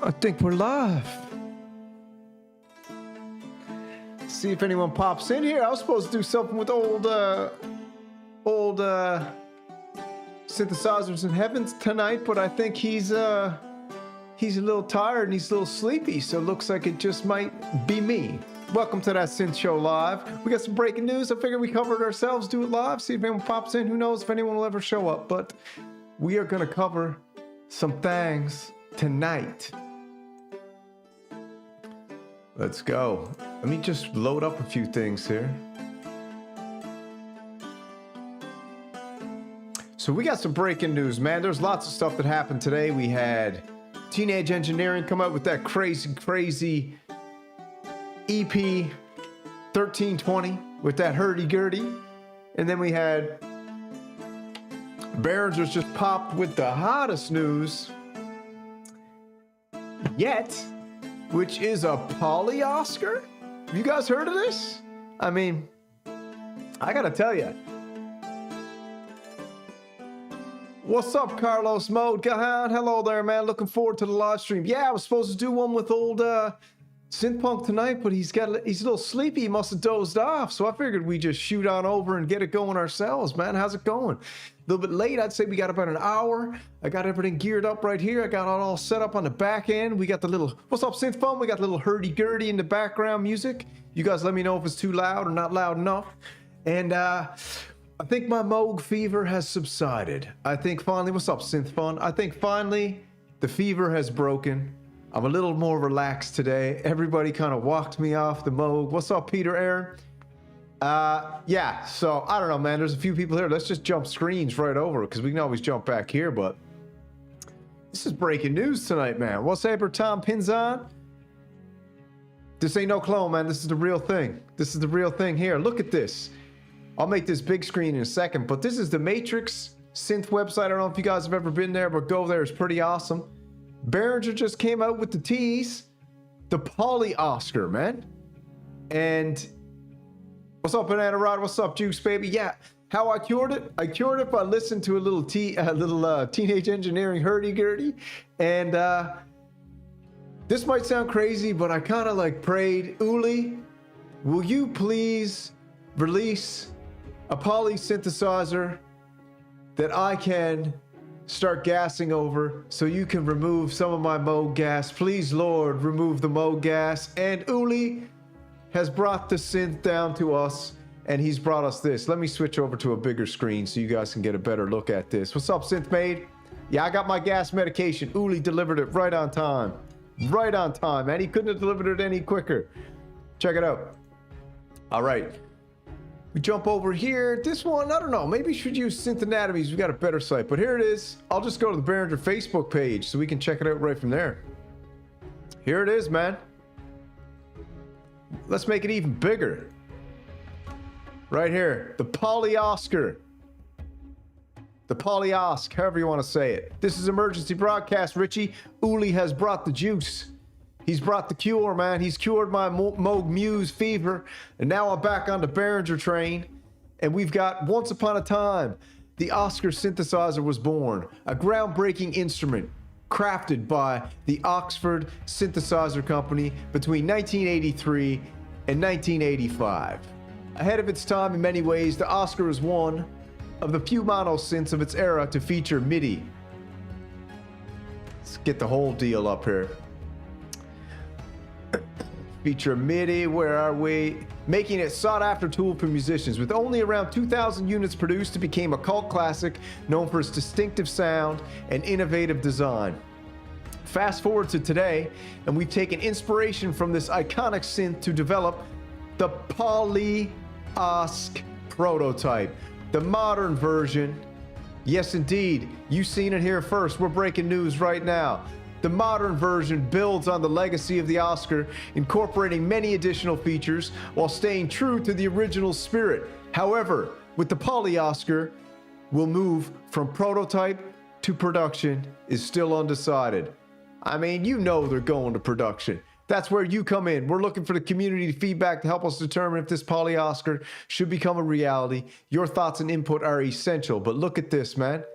I think we're live. See if anyone pops in here. I was supposed to do something with old synthesizers in heavens tonight, but I think he's a little tired and he's a little sleepy, so it looks like it just might be me. Welcome to that Synth Show Live. We got some breaking news. I figured we cover it ourselves, do it live, see if anyone pops in. Who knows if anyone will ever show up, but we are going to cover some things tonight. Let's go. Let me just load up a few things here. So we got some breaking news, man. There's lots of stuff that happened today. We had Teenage Engineering come out with that crazy EP 1320 with that hurdy-gurdy. And then we had Behringer's just popped with the hottest news yet, which is a PolyOSC. Have you guys heard of this? I mean, I gotta tell you. What's up, Carlos Mode? Hello there, man. Looking forward to the live stream. Yeah, I was supposed to do one with old SynthPunk tonight, but he's a little sleepy. He must have dozed off. So I figured we just shoot on over and get it going ourselves, man. How's it going? A little bit late. I'd say we got about an hour. I got everything geared up right here. I got it all set up on the back end. We got the little, what's up, SynthPunk? We got the little hurdy-gurdy in the background music. You guys let me know if it's too loud or not loud enough. And I think my Moog fever has subsided. I think finally, what's up, SynthFun? I think finally the fever has broken. I'm a little more relaxed today. Everybody kind of walked me off the Moog. What's up, Peter Aaron? Yeah, so I don't know, man. There's a few people here. Let's just jump screens right over because we can always jump back here, but this is breaking news tonight, man. What's up, Tom Pinzon? This ain't no clone, man. This is the real thing. This is the real thing here. Look at this. I'll make this big screen in a second, but this is the Matrix Synth website. I don't know if you guys have ever been there, but go there. It's pretty awesome. Behringer just came out with the tease, the PolyOSC, man. And what's up, Banana Rod? What's up, Juice Baby? Yeah, how I cured it? I cured it by listening to a little Teenage Engineering hurdy-gurdy. And this might sound crazy, but I kind of like prayed, Uli, will you please release a poly synthesizer that I can start gassing over so you can remove some of my Moog gas. Please, Lord, remove the Moog gas. And Uli has brought the synth down to us, and he's brought us this. Let me switch over to a bigger screen so you guys can get a better look at this. What's up, Synth Maid? Yeah, I got my gas medication. Uli delivered it right on time. Right on time, man. He couldn't have delivered it any quicker. Check it out. All right. We jump over here. This one, I don't know. Maybe we should use Synth Anatomies. We got a better site, but here it is. I'll just go to the Behringer Facebook page so we can check it out right from there. Here it is, man. Let's make it even bigger. Right here, the PolyOSC. The PolyOSC, however you want to say it. This is emergency broadcast, Richie. Uli has brought the juice. He's brought the cure, man. He's cured my Moog Muse fever. And now I'm back on the Behringer train. And we've got, once upon a time, the Oscar synthesizer was born. A groundbreaking instrument crafted by the Oxford Synthesizer Company between 1983 and 1985. Ahead of its time in many ways, the Oscar is one of the few mono synths of its era to feature MIDI. Let's get the whole deal up here. Feature MIDI, where are we? Making it sought-after tool for musicians. With only around 2,000 units produced, it became a cult classic known for its distinctive sound and innovative design. Fast forward to today, and we've taken inspiration from this iconic synth to develop the PolyOSC prototype, the modern version. Yes, indeed. You've seen it here first. We're breaking news right now. The modern version builds on the legacy of the Oscar, incorporating many additional features while staying true to the original spirit. However, with the PolyOSC, we'll move from prototype to production is still undecided. I mean, you know they're going to production. That's where you come in. We're looking for the community feedback to help us determine if this PolyOSC should become a reality. Your thoughts and input are essential, but look at this, man.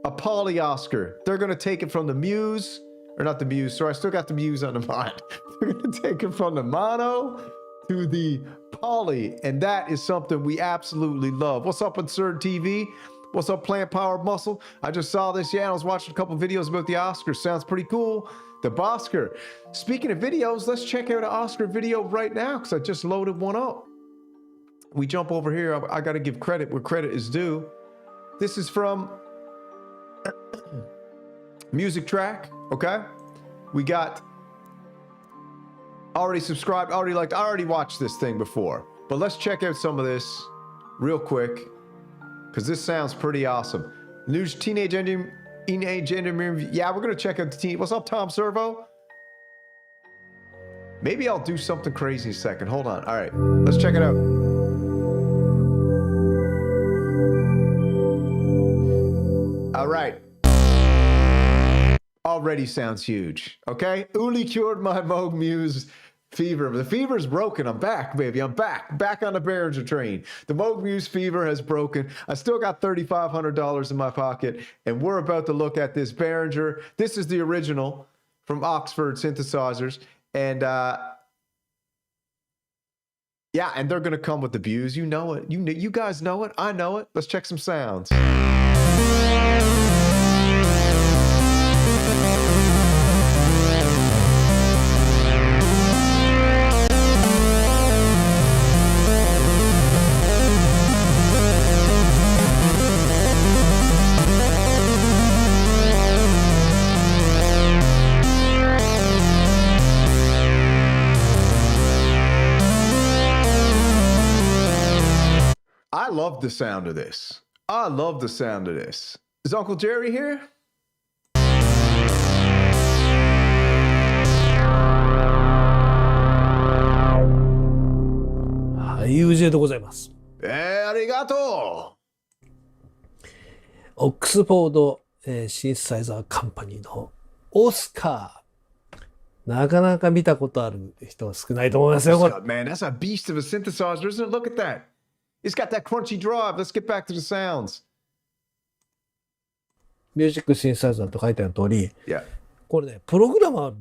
A PolyOSC. They're going to take it from the Muse, or not the Muse. So I still got the Muse on the mind. We're gonna take it from the mono to the poly, and that is something we absolutely love. What's up, Absurd TV? What's up, Plant Powered Muscle? I just saw this. Yeah, I was watching a couple videos about the Oscars. Sounds pretty cool. The Bosker. Speaking of videos, let's check out an Oscar video right now because I just loaded one up. We jump over here. I got to give credit where credit is due. This is from Music Track. Okay, we got already subscribed, already liked. I already watched this thing before, but let's check out some of this real quick because this sounds pretty awesome. New Teenage Engineering. Yeah, we're gonna check out the team. What's up, Tom Servo? Maybe I'll do something crazy in a second. Hold on. All right, let's check it out. All right. Already sounds huge. Okay, Uli cured my Moog Muse fever. The fever's broken. I'm back, baby. I'm back on the Behringer train. The Moog Muse fever has broken. I still got $3,500 in my pocket, and we're about to look at this Behringer. This is the original from Oxford Synthesizers, and yeah, and they're gonna come with the Muse. You know it. You guys know it. I know it. Let's check some sounds. I love the sound of this. I love the sound of this. Is Uncle Jerry here? はい、UJ でございます。ありがとオックスフォード、シンセサイザーカンパニーのオスカー。なかなか見たことある人は少ないと思いますよ。これ Man, that's a beast of a synthesizer, isn't it? Look at that. It's got that crunchy drive. Let's get back to the sounds. ミュージックシンセサイザーと書いてある通り、Yeah. これね、プログラマー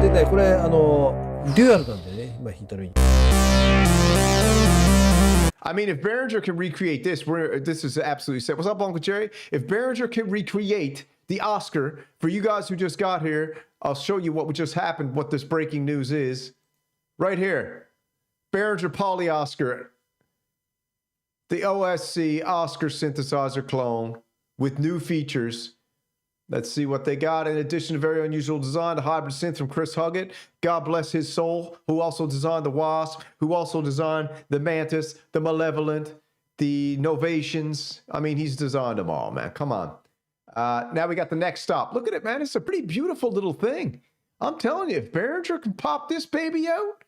でね、これデュアルなんでね、今弾いたらいい。I mean, if Behringer can recreate this, this is absolutely set. What's up, Uncle Jerry? If Behringer can recreate the Oscar, for you guys who just got here, I'll show you what just happened, what this breaking news is. Right here. Behringer PolyOSC, the OSC Oscar synthesizer clone with new features. Let's see what they got. In addition to very unusual design, the hybrid synth from Chris Huggett. God bless his soul, who also designed the Wasp, who also designed the Mantis, the Malevolent, the Novations. I mean, he's designed them all, man. Come on. Now we got the next stop. Look at it, man. It's a pretty beautiful little thing. I'm telling you, if Behringer can pop this baby out,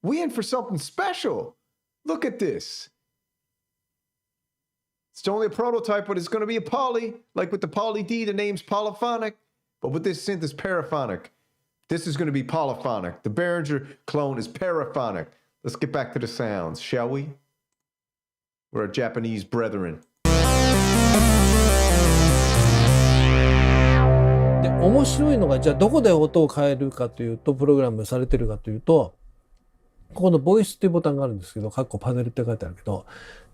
we in for something special. Look at this. It's only a prototype, but it's going to be a poly. Like with the Poly D, the name's polyphonic. But with this synth, it's paraphonic. This is going to be polyphonic. The Behringer clone is paraphonic. Let's get back to the sounds, shall we? We're our Japanese brethren. で、面白いのが、じゃあどこで音を変えるかというと、プログラムされてるかというと、ここのボイスっていうボタンがあるんですけど、パネルって書いてあるけど、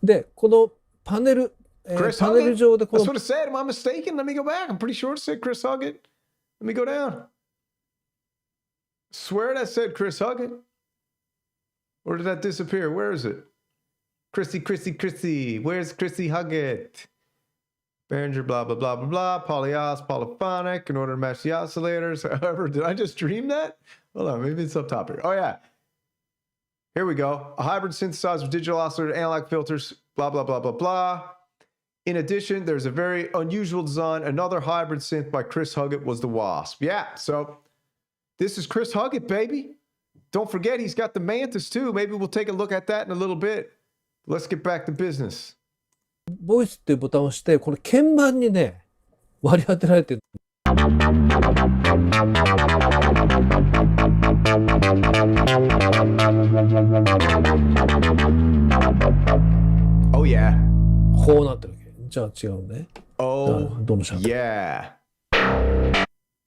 で、このパネル、パネル上でこの That's what it said. Am I mistaken? Let me go back. I'm pretty sure it said Chris Huggett. Let me go down. Swear that said Chris Huggett. Or did that disappear? Where is it? Chrissy. Where's Chrissy Huggett? Behringer, blah, blah, blah, blah, blah. PolyOSC, polyphonic, in order to match the oscillators. However, did I just dream that? Hold on, maybe it's up top here. Oh, yeah. Here we go. A hybrid synthesizer with digital oscillator, analog filters, blah, blah, blah, blah, blah. In addition, there's a very unusual design. Another hybrid synth by Chris Huggett was the Wasp. Yeah, so this is Chris Huggett, baby. Don't forget, he's got the Mantis, too. Maybe we'll take a look at that in a little bit. Let's get back to business. ボイスっていうボタンを押して、この鍵盤にね、割り当てられてる。Oh, yeah. こうなってるわけ。じゃあ違うね。 Oh, どのシャープ yeah.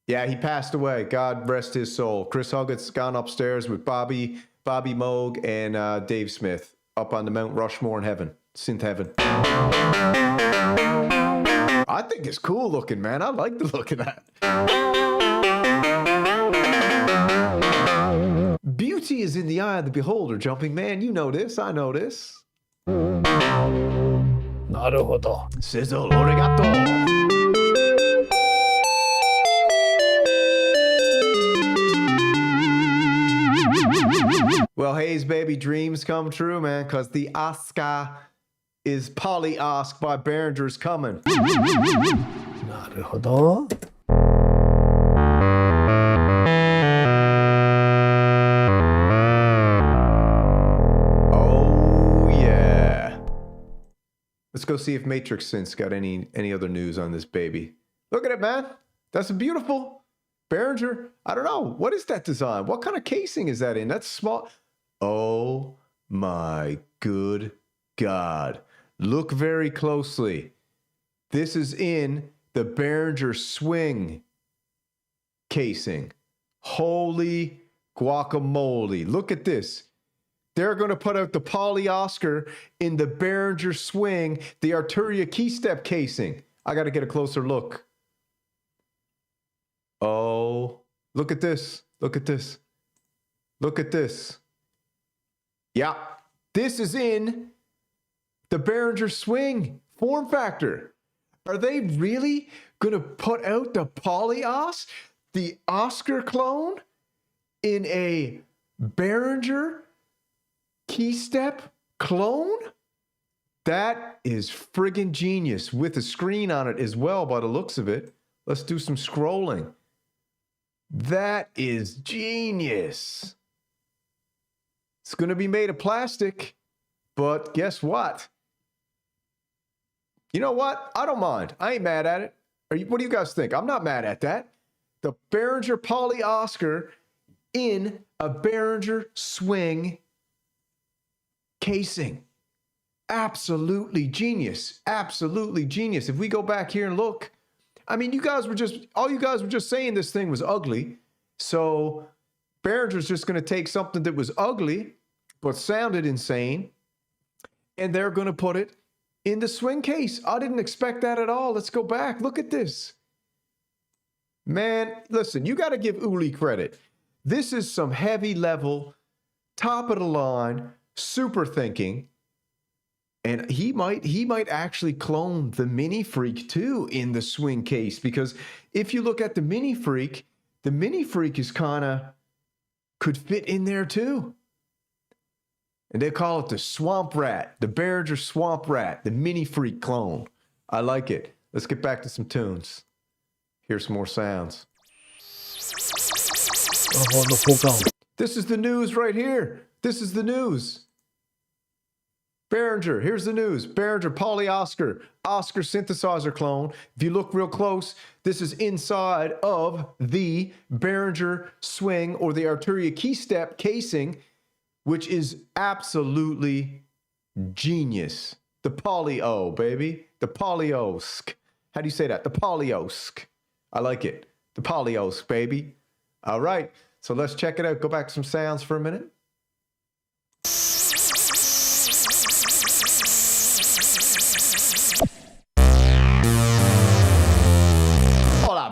Yeah, he passed away. God rest his soul. Chris Huggett's gone upstairs with Bobby Moog, and Dave Smith up on the Mount Rushmore in heaven. Synth heaven. I think it's cool looking, man. I like the look of that. Beauty is in the eye of the beholder, Jumping Man. You know this. I know this. なるほど。 Sizzle, origato. Well, Hayes, baby, dreams come true, man, because the Oscar is PolyOSC by Behringer's coming. なるほど。 Oh, yeah. Let's go see if Matrix Synth's got any other news on this baby. Look at it, man. That's a beautiful Behringer. I don't know. What is that design? What kind of casing is that in? That's small. Oh, my good God. Look very closely. This is in the Behringer swing casing. Holy guacamole. Look at this. They're going to put out the PolyOSC in the Behringer swing, the Arturia keystep casing. I got to get a closer look. Oh, look at this. Look at this. Look at this. Yeah, this is in the Behringer swing form factor. Are they really going to put out the PolyOSC, the Oscar clone, in a Behringer keystep clone? That is friggin' genius, with a screen on it as well by the looks of it. Let's do some scrolling. That is genius. It's going to be made of plastic, but guess what? You know what? I don't mind. I ain't mad at it. What do you guys think? I'm not mad at that. The Behringer PolyOSC in a Behringer swing casing. Absolutely genius. Absolutely genius. If we go back here and look, I mean, all you guys were just saying this thing was ugly. So Behringer's just going to take something that was ugly, but sounded insane, and they're going to put it in the swing case. I didn't expect that at all. Let's go back. Look at this. Man, listen, you got to give Uli credit. This is some heavy level, top of the line, super thinking. And he might actually clone the Mini Freak too in the swing case, because if you look at the Mini Freak is could fit in there too. And they call it the Swamp Rat, the Behringer Swamp Rat, the Mini Freak clone. I like it. Let's get back to some tunes. Here's some more sounds. This is the news right here. This is the news. Behringer, here's the news. Behringer PolyOSC, Oscar synthesizer clone. If you look real close, this is inside of the Behringer swing or the Arturia keystep casing, which is absolutely genius. The Poly-O, baby. The PolyOSC. How do you say that? The PolyOSC. I like it. The PolyOSC, baby. All right, so let's check it out. Go back to some sounds for a minute.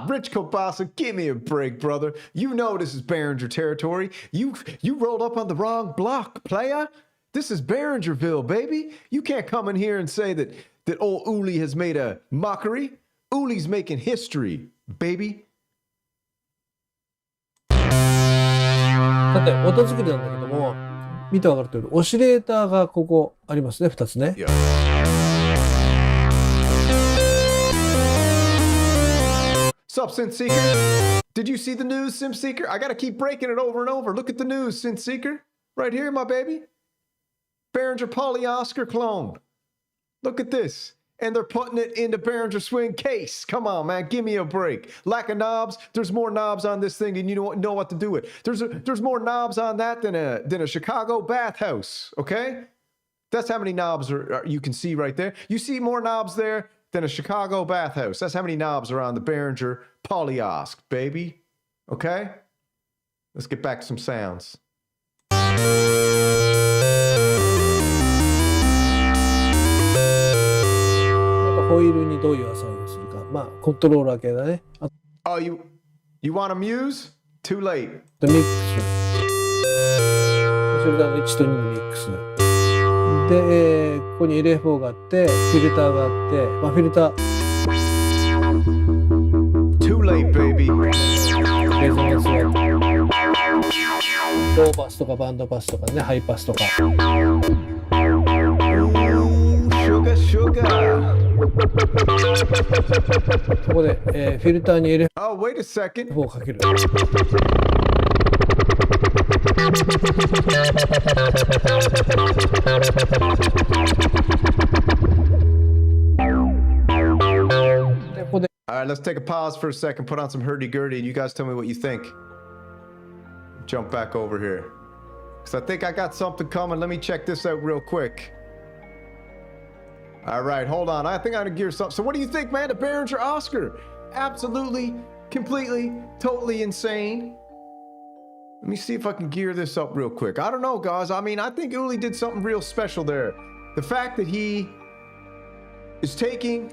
Rich Kobasa, give me a break, brother. You know this is Behringer territory. You rolled up on the wrong block, playa. This is Behringerville, baby. You can't come in here and say that old Uli has made a mockery. Uli's making history, baby. さて、音作りなんだけども、見て分かる通り、オシレーターがここありますね、2つね。Yeah. What's up, Synth Seeker? Did you see the news, Synth Seeker? I gotta keep breaking it over and over. Look at the news, Synth Seeker. Right here, my baby. Behringer PolyOSC clone. Look at this. And they're putting it in the Behringer swing case. Come on, man. Give me a break. Lack of knobs. There's more knobs on this thing than you know what to do with. There's more knobs on that than a Chicago bathhouse, okay? That's how many knobs you can see right there. You see more knobs there than a Chicago bathhouse. That's how many knobs are on the Behringer PolyOSC, baby. Okay? Let's get back to some sounds. ホイールにどういうアサインをするか。まあ、コントローラー系だね。あと Oh, you want a Muse? Too late. ミックス。それから1と2のミックス。で、ここに LFO があって、フィルターがあって、まあ、フィルター。Too late, baby. レゾナンスがローパスとかバンドパスとかね、ハイパスとか。Sugar. そこで、フィルターに Oh, wait a second. LFO をかける。で、ここで All right, let's take a pause for a second, put on some hurdy-gurdy, and you guys tell me what you think. Jump back over here. Because I think I got something coming. Let me check this out real quick. All right, hold on. I think I'm going to gear something. So what do you think, man? The Behringer Oscar. Absolutely, completely, totally insane. Let me see if I can gear this up real quick. I don't know, guys. I mean, I think Uli did something real special there. The fact that he is taking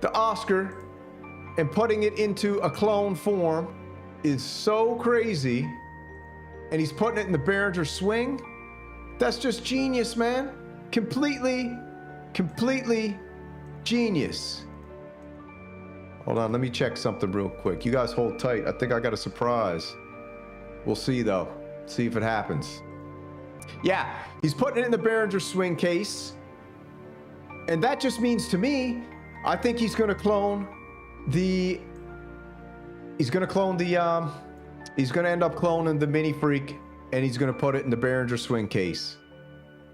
the Oscar and putting it into a clone form is so crazy. And he's putting it in the Behringer swing. That's just genius, man. Completely genius. Hold on, let me check something real quick. You guys hold tight. I think I got a surprise. We'll see though. See if it happens. Yeah, he's putting it in the Behringer swing case. And that just means to me, I think he's gonna clone the he's gonna end up cloning the Mini Freak, and he's gonna put it in the Behringer swing case.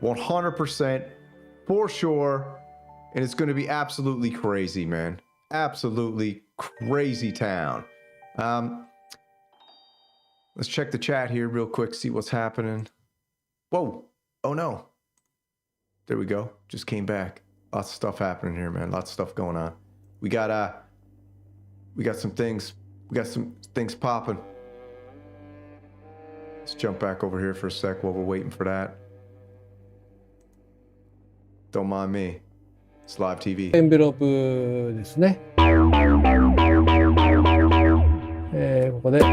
100% for sure. And it's gonna be absolutely crazy, man. Absolutely crazy town. Let's check the chat here real quick, see what's happening. Whoa. Oh no. There we go. Just came back. Lots of stuff happening here, man. Lots of stuff going on. We got some things popping. Let's jump back over here for a sec while we're waiting for that. Don't mind me. It's live TV. エンベロープですね。ここで。フ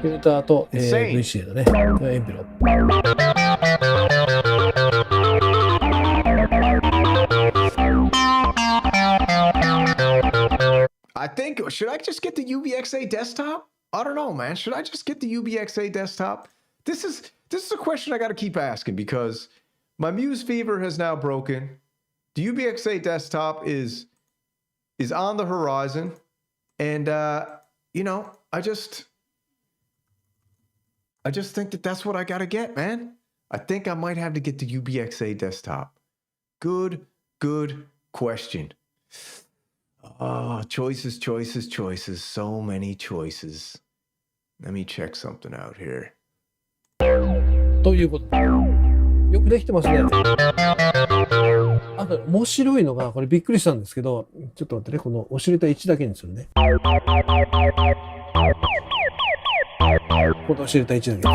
ィルターと、VCA だね。エンベロープ。I think, should I just get the UBXA desktop? I don't know, man. Should I just get the UBXA desktop? This is a question I got to keep asking because my Muse fever has now broken. The UBXA desktop is on the horizon, and you know, I just think that that's what I got to get, man. I think I might have to get the UBXA desktop. Good question. Oh, choices. So many choices. Let me check something out here. ということで。よくできてますね。あと、面白いのが、これびっくりしたんですけど、ちょっと待ってね、このオシレーター1だけにするね。このオシレーター1だけで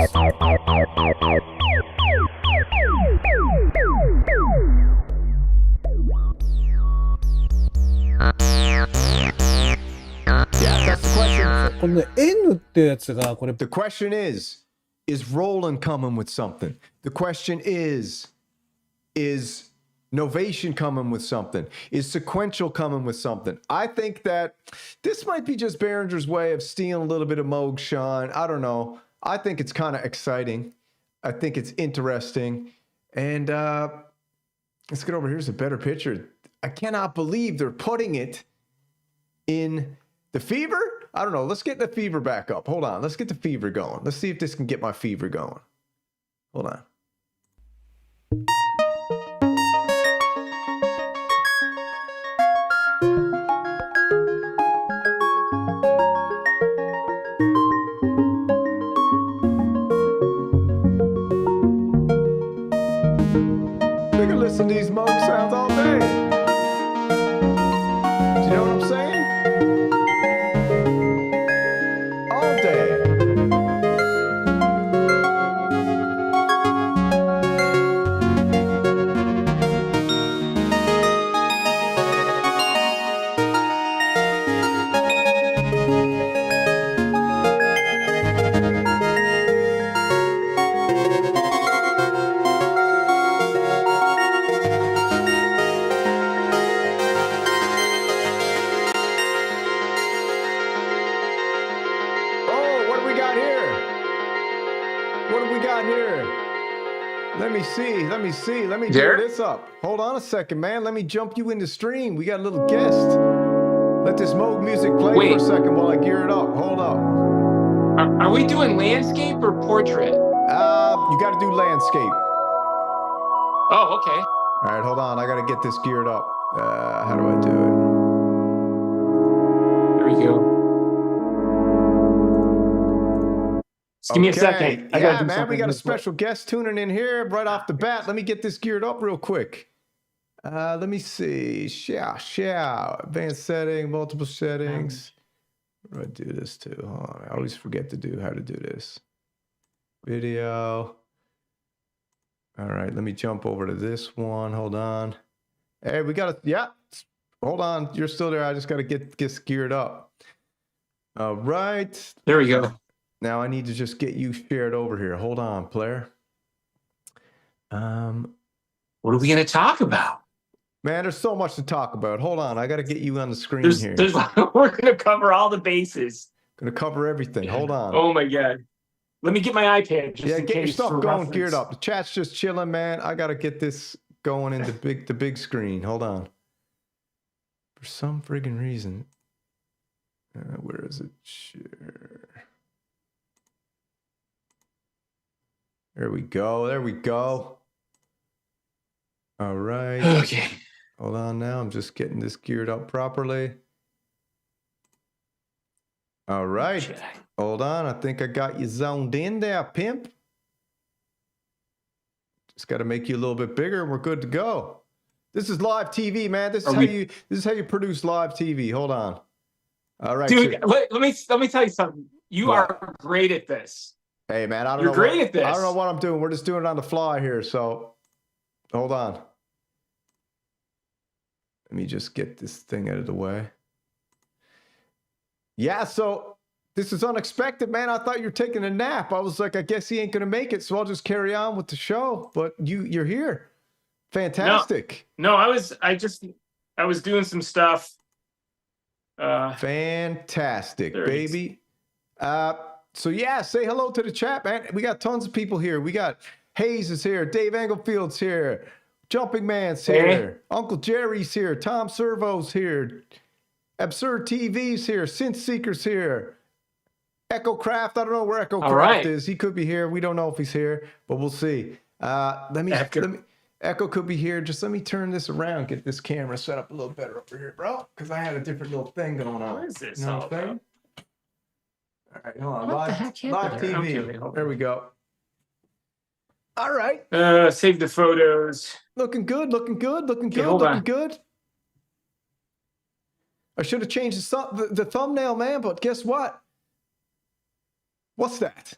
す。このね、N ってやつが、これ。The question is Roland coming with something? The question is Novation coming with something? Is Sequential coming with something? I think that this might be just Behringer's way of stealing a little bit of Moog shine. I don't know. I think it's kind of exciting. I think it's interesting. And let's get over here. Here's a better picture. I cannot believe they're putting it in the fever. I don't know. Let's get the fever back up. Hold on. Let's get the fever going. Let's see if this can get my fever going. Hold on. we got here? Let me see. Let me There? gear this up. Hold on a second, man. Let me jump you into stream. We got a little guest. Let this Moog music play for a Wait. second while I gear it up. Hold up. Are we doing landscape or portrait? You got to do landscape. Oh, okay. All right, hold on. I got to get this geared up. How do I do There we go. Just it? give me a second. I gotta do man, we got a something. special guest tuning in here right off the bat. Let me get this geared up real quick. Let me see. Advanced setting, multiple settings. What do I do this to? Hold on. I always forget to do how to do this. Video. All right, let me jump over to this one. Hold on. Hey, we got to, yeah. Hold on. You're still there. I just got to get geared up. All right. There we go. Now I need to just get you shared over here. Hold on, player. What are we gonna talk about? Man, there's so much to talk about. Hold on. I got to get you on the screen here. We're gonna cover all the bases. Gonna cover everything. Hold on. Oh my god. Let me get my iPad. Just in Get your case stuff for going, reference. geared up. The chat's just chilling, man. I gotta get this going in the big screen. Hold on. For some friggin' reason. Where is it? Share. There we go. There we go. All right. Okay. Hold on now. I'm just getting this geared up properly. All right. Check. Hold on. I think I got you zoned in there, pimp. Just got to make you a little bit bigger and we're good to go. This is live TV, man. This is how you produce live TV. Hold on. All right. Dude, let me tell you something. You are great at this. Hey, man, I don't You're know. great at this. I don't know what I'm doing. We're just doing it on the fly here. So hold on. Let me just get this thing out of the way. Yeah, so this is unexpected, man. I thought you were taking a nap. I was like, I guess he ain't gonna make it, so I'll just carry on with the show. But you're here. Fantastic. No, I was doing some stuff. Fantastic, There it is. baby. So yeah, say hello to the chat, man. We got tons of people here. We got Hayes is here, Dave Englefield's here, Jumping Man's here, Uncle Jerry's here, Tom Servo's here, Absurd TV's here, Synth Seeker's here, Echo Craft. I don't know where Echo Craft is. He could be here. We don't know if he's here, but we'll see. Echo could be here. Just let me turn this around, get this camera set up a little better over here, bro, because I had a different little thing going on. What is this? You know what I'm saying? All right, hold on. What the heck happened Live there? TV. Okay, hold on. There we go. All right. Save the photos. Looking good, looking good, looking good, hold looking on. good. I should have changed the thumbnail, man, but guess what? What's that?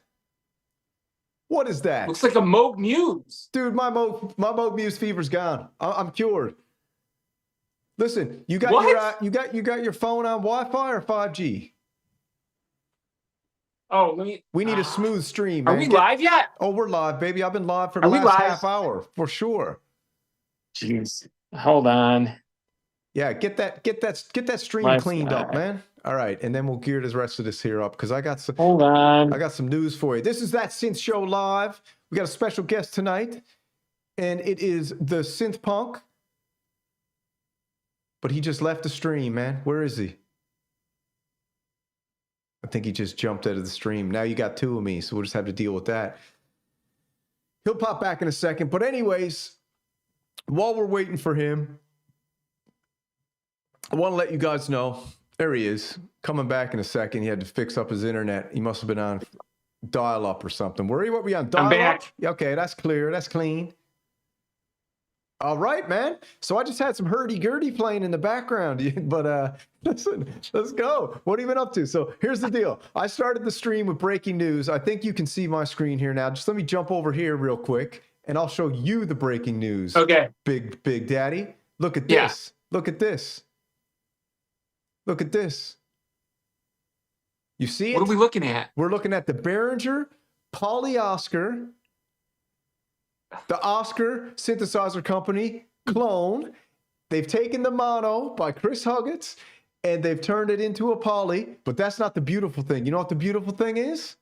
What is that? Looks like a Moog Muse. Dude, my Moog Muse fever's gone. I'm cured. Listen, you got you got your phone on Wi-Fi or 5G? Oh, We need a smooth stream, Are man. we live yet? Oh, we're live, baby. I've been live for the Are we last live? half hour, for sure. Jeez. Hold on. Yeah, get that stream Live, cleaned up, man. All right, and then we'll gear the rest of this here up because I got some news for you. This is That Synth Show Live. We got a special guest tonight, and it is the SynthPunk. But he just left the stream, man. Where is he? I think he just jumped out of the stream. Now you got two of me, so we'll just have to deal with that. He'll pop back in a second. But anyways, while we're waiting for him, I want to let you guys know. There he is. Coming back in a second. He had to fix up his internet. He must have been on dial-up or something. What were we on? Dial-up? I'm back. Okay, that's clear. That's clean. All right, man. So I just had some hurdy-gurdy playing in the background. But listen, let's go. What have you been up to? So here's the deal. I started the stream with breaking news. I think you can see my screen here now. Just let me jump over here real quick, and I'll show you the breaking news. Okay. Big Daddy. Look at Yeah. this. Look at this. Look at this. You see it? What are we looking at? We're looking at the Behringer PolyOSC, the Oscar synthesizer company clone. They've taken the mono by Chris Huggett and they've turned it into a poly, but that's not the beautiful thing. You know what the beautiful thing is?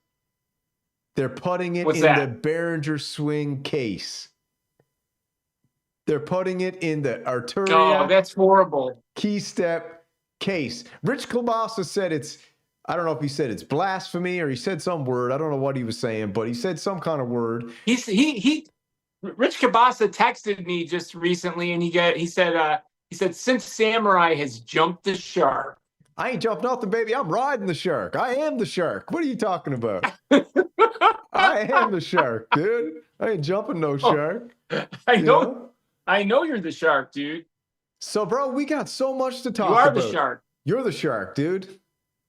They're putting it What's in that? the Behringer swing case. They're putting it in the Oh, Arturia that's horrible. key step case. Rich Klobasa said I don't know if he said it's blasphemy or he said some word. I don't know what he was saying, but he said some kind of word. Rich Kabasa texted me just recently, and he said Synth Samurai has jumped the shark. I ain't jumping off the baby. I'm riding the shark. I am the shark. What are you talking about? I am the shark, dude. I ain't jumping no shark. I You know. I know you're the shark, dude. So, bro, we got so much to talk You about. are the shark. You're the shark, dude.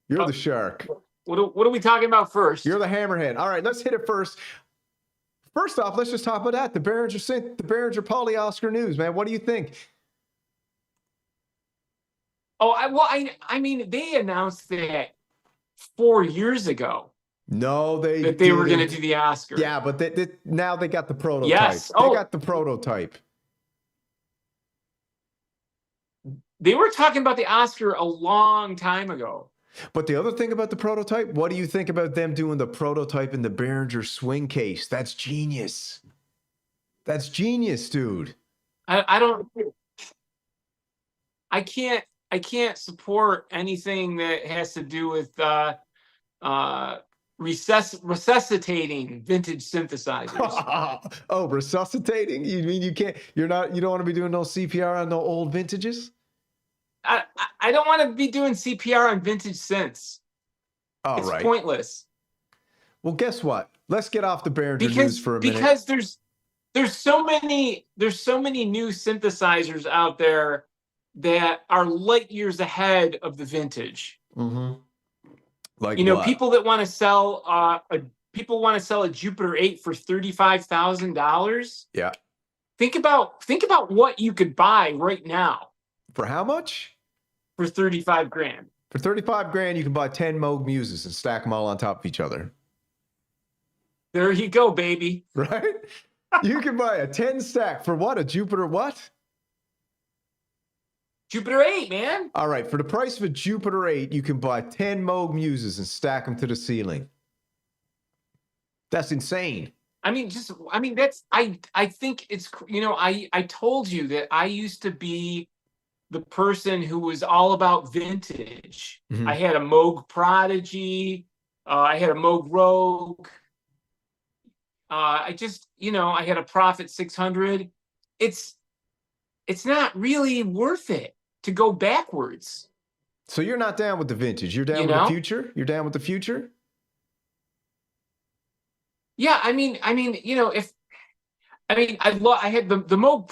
You're the shark. What are we talking about first? You're the hammerhead. All right, let's hit it first. First off, let's just talk about that. The Behringer Synth, the Behringer PolyOSC news, man. What do you think? Oh, I mean, they announced that 4 years ago. No, that they didn't. were going to do the Oscar. Yeah, but now they got the prototype. Yes. They got the prototype. They were talking about the Oscar a long time ago. But the other thing about the prototype, what do you think about them doing the prototype in the Behringer swing case? That's genius. That's genius, dude. I can't support anything that has to do with resuscitating vintage synthesizers. Oh, resuscitating? You mean you don't want to be doing no CPR on no old vintages? I don't want to be doing CPR on vintage synths. It's pointless. Well, guess what? Let's get off the Behringer news for a minute. Because there's so many new synthesizers out there that are light years ahead of the vintage. Mm-hmm. Like what? People that want to sell a Jupiter 8 for $35,000. Yeah. Think about what you could buy right now. For how much? For 35 grand. For 35 grand, you can buy 10 Moog Muses and stack them all on top of each other. There you go, baby. Right? You can buy a 10 stack for what? A Jupiter what? Jupiter 8, man. All right. For the price of a Jupiter 8, you can buy 10 Moog Muses and stack them to the ceiling. That's insane. I think it's, I told you that I used to be the person who was all about vintage. Mm-hmm. I had a Moog Prodigy. I had a Moog Rogue. I had a Prophet 600. It's not really worth it to go backwards. So you're not down with the vintage. You're down with the future? You're down with the future? Yeah, I had the Moog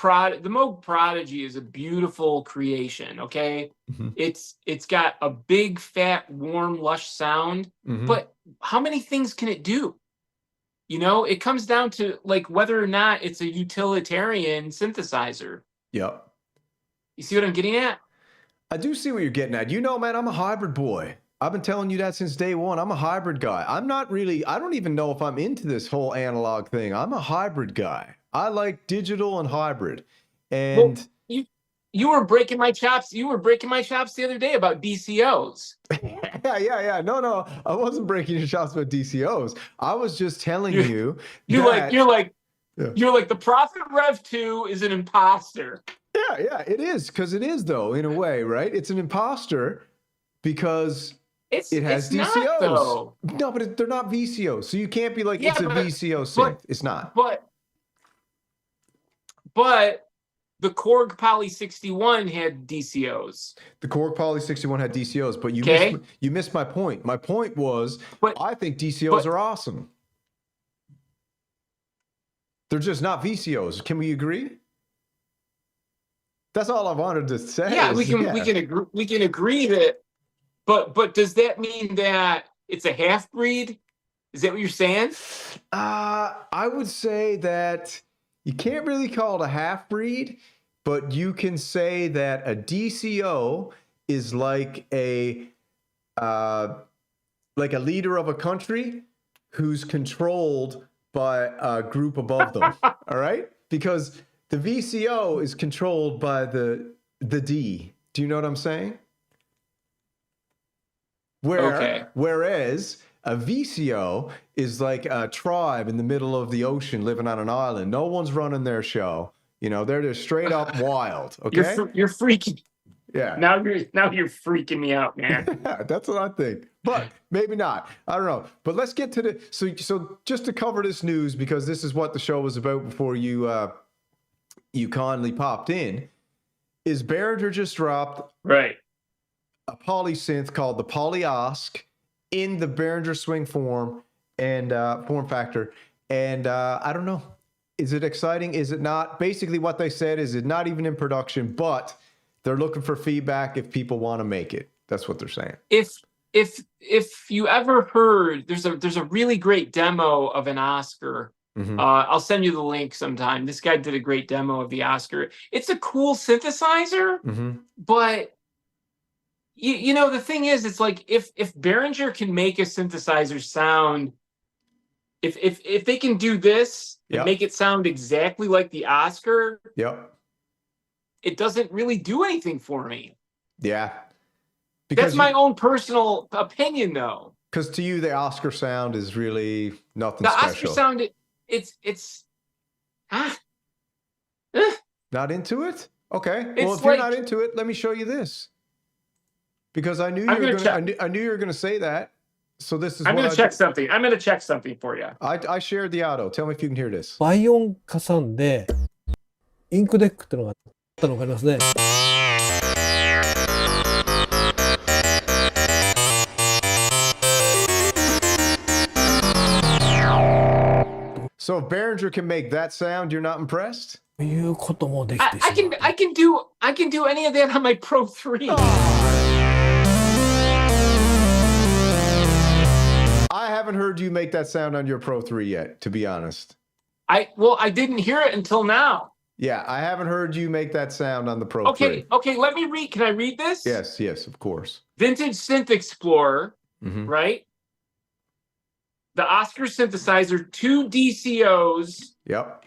Prodigy is a beautiful creation, okay? Mm-hmm. It's got a big, fat, warm, lush sound, mm-hmm. but how many things can it do? It comes down to like whether or not it's a utilitarian synthesizer. Yep. You see what I'm getting at? I do see what you're getting at. Man, I'm a hybrid boy. I've been telling you that since day one. I'm a hybrid guy. I don't even know if I'm into this whole analog thing. I'm a hybrid guy. I like digital and hybrid. And you were breaking my chops. You were breaking my chops the other day about DCOs. Yeah. No. I wasn't breaking your chops about DCOs. I was just telling you. You're like the Prophet Rev 2 is an imposter. Yeah, it is, because it is though, in a way, right? It's an imposter because it has DCOs. Not, though. No, but they're not VCOs, so you can't be like it's a VCO synth. It's not. But the Korg Poly 61 had DCOs. The Korg Poly 61 had DCOs, but you missed my point. My point was, I think DCOs are awesome. They're just not VCOs. Can we agree? That's all I wanted to say. Yeah, we can agree that. But does that mean that it's a half breed? Is that what you're saying? I would say that you can't really call it a half breed, but you can say that a DCO is like a leader of a country who's controlled by a group above them. All right? Because the VCO is controlled by the D. Do you know what I'm saying? Whereas A VCO is like a tribe in the middle of the ocean living on an island. No one's running their show. You know, they're just straight up wild. Okay. You're freaking. Yeah. Now you're freaking me out, man. That's what I think. But maybe not. I don't know. But let's get to the so just to cover this news, because this is what the show was about before you kindly popped in, is Behringer just dropped Right. a poly synth called the PolyOSC in the Behringer swing form and form factor. And I don't know. Is it exciting? Is it not? Basically what they said is it's not even in production, but they're looking for feedback if people want to make it. That's what they're saying. If you ever heard, there's a really great demo of an Oscar. Mm-hmm. I'll send you the link sometime. This guy did a great demo of the Oscar. It's a cool synthesizer, Mm-hmm. but you know, the thing is, it's like if Behringer can make a synthesizer sound, if they can do this and Yep. make it sound exactly like the Oscar, Yep. it doesn't really do anything for me. Yeah. That's my own personal opinion, though. Because to you, the Oscar sound is really nothing The special. Oscar sound, it's Not into it? Okay. Well, It's if you're like- not into it, let me show you this. Because I knew you I'm were gonna going. check. I knew you were going to say that. So this is I'm what gonna check something. I'm gonna check something for you. I shared the auto. Tell me if you can hear this. 倍音加算で、インクデックってのがあったの分かりますね。So if Behringer can make that sound, you're not impressed? ということもできてしま I う。 can do any of that on my Pro 3. I haven't heard you make that sound on your Pro 3 yet, to be honest. I didn't hear it until now. Yeah, I haven't heard you make that sound on the Pro 3. Okay, let me read. Can I read this? Yes, of course. Vintage Synth Explorer, Mhm. right? The Oscar synthesizer, 2 DCOs Yep.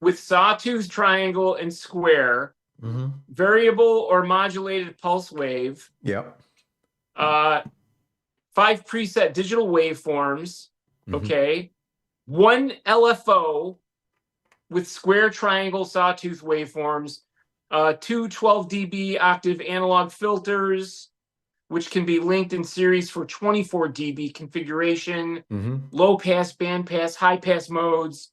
with sawtooth, triangle, and square, Mm-hmm. variable or modulated pulse wave, Yep. 5 preset digital waveforms, Mhm. okay, 1 LFO with square, triangle, sawtooth waveforms, 2 12 dB octave analog filters, which can be linked in series for 24 dB configuration, Mm-hmm. low pass, band pass, high pass modes,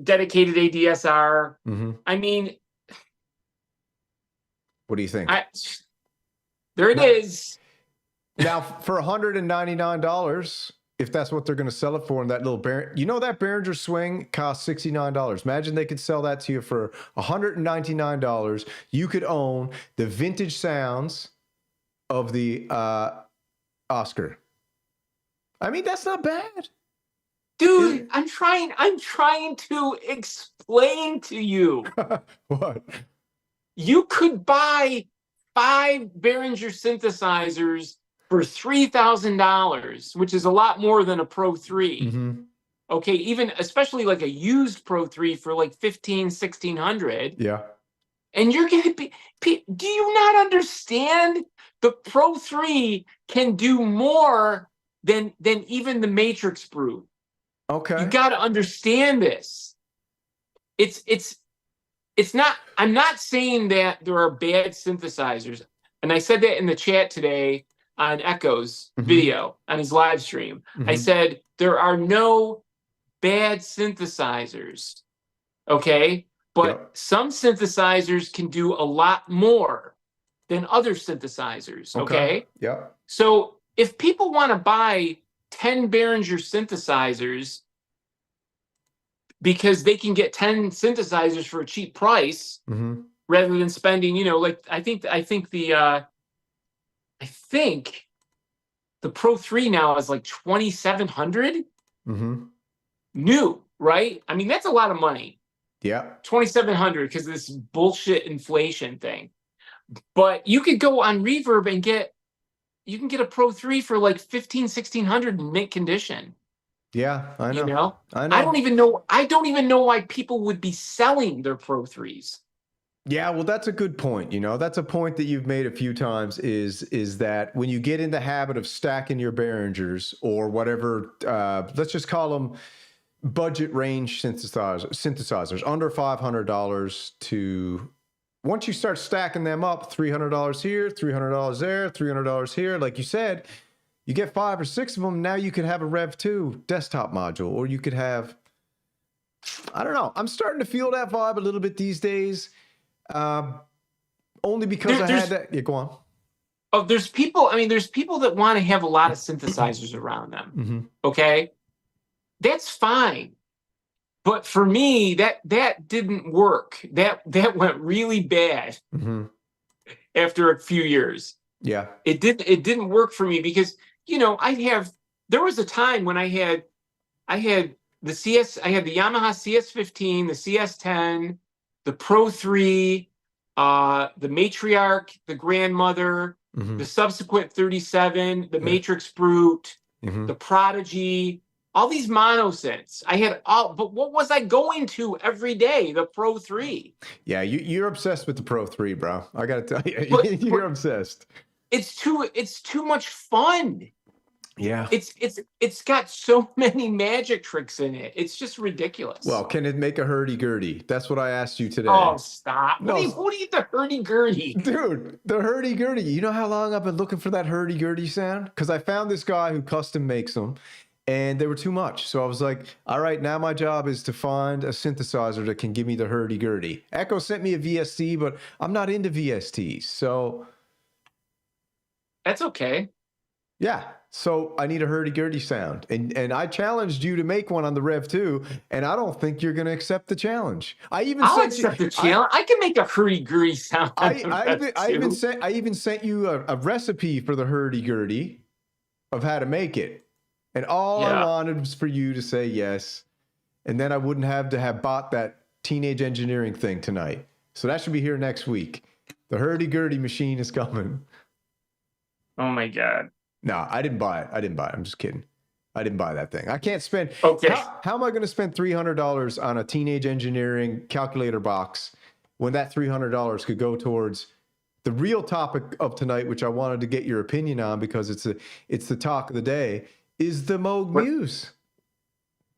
dedicated ADSR. Mm-hmm. I mean, What do you think? there it No. is. Now, for $199, if that's what they're going to sell it for, and that little that Behringer swing costs $69. Imagine they could sell that to you for $199. You could own the vintage sounds of the Oscar. I mean, that's not bad. Dude, I'm trying to explain to you. What? You could buy 5 Behringer synthesizers for $3,000, which is a lot more than a Pro 3. Mm-hmm. Okay, even especially like a used Pro 3 for like $1,600. Yeah. And you're gonna be, do you not understand? The Pro 3 can do more than even the Matrix Brew. Okay. You got to understand this. It's not. I'm not saying that there are bad synthesizers, and I said that in the chat today on Echo's Mhm. video on his live stream. I Mhm. said there are no bad synthesizers, okay? But Yep. some synthesizers can do a lot more than other synthesizers, okay? Yep. So if people want to buy 10 Behringer synthesizers because they can get 10 synthesizers for a cheap price Mm-hmm. rather than spending, like I think the Pro 3 now is like 2,700 Mm-hmm. new, right? I mean, that's a lot of money. Yeah. 2,700 because of this bullshit inflation thing. But you could go on Reverb and get a Pro 3 for like 1,500-1,600 in mint condition. Yeah. I know. You know? I know. I don't even know why people would be selling their Pro 3s. Yeah, well, that's a good point. You know, that's a point that you've made a few times is that when you get in the habit of stacking your Behringers or whatever, let's just call them budget range synthesizers under $500 to once you start stacking them up, $300 here, $300 there, $300 here, like you said, you get 5 or 6 of them. Now you could have a Rev 2 desktop module, or you could have, I don't know. I'm starting to feel that vibe a little bit these days. Only because I had that. Yeah, go on. Oh, there's people. I mean, there's people that want to have a lot of synthesizers around them. Mm-hmm. Okay, that's fine. But for me, that didn't work. That went really bad after a few years. Yeah, it didn't work for me because there was a time when I had the Yamaha CS15, the CS10, the Pro 3, the Matriarch, the Grandmother, the subsequent 37, the Matrix Brute, the Prodigy, all these mono synths. I had all, but what was I going to every day? The Pro 3. Yeah, you're obsessed with the Pro 3, bro. I gotta tell you, you're obsessed. It's too much fun. Yeah. It's got so many magic tricks in it. It's just ridiculous. Well, can it make a hurdy-gurdy? That's what I asked you today. Oh, stop. No. What do you the hurdy-gurdy? Dude, the hurdy-gurdy. You know how long I've been looking for that hurdy-gurdy sound? Because I found this guy who custom makes them, and they were too much. So I was like, all right, now my job is to find a synthesizer that can give me the hurdy-gurdy. Echo sent me a VST, but I'm not into VSTs, so... That's okay. Yeah. So I need a hurdy-gurdy sound. And I challenged you to make one on the Rev 2, and I don't think you're going to accept the challenge. I'll accept the challenge. I can make a hurdy-gurdy sound. I even sent you a recipe for the hurdy-gurdy of how to make it. And all I wanted was for you to say yes. And then I wouldn't have to have bought that teenage engineering thing tonight. So that should be here next week. The hurdy-gurdy machine is coming. Oh my God. No, I didn't buy it. I'm just kidding. I didn't buy that thing. I can't spend. Okay. How am I going to spend $300 on a teenage engineering calculator box when that $300 could go towards the real topic of tonight, which I wanted to get your opinion on because it's the talk of the day, is the Moog Muse.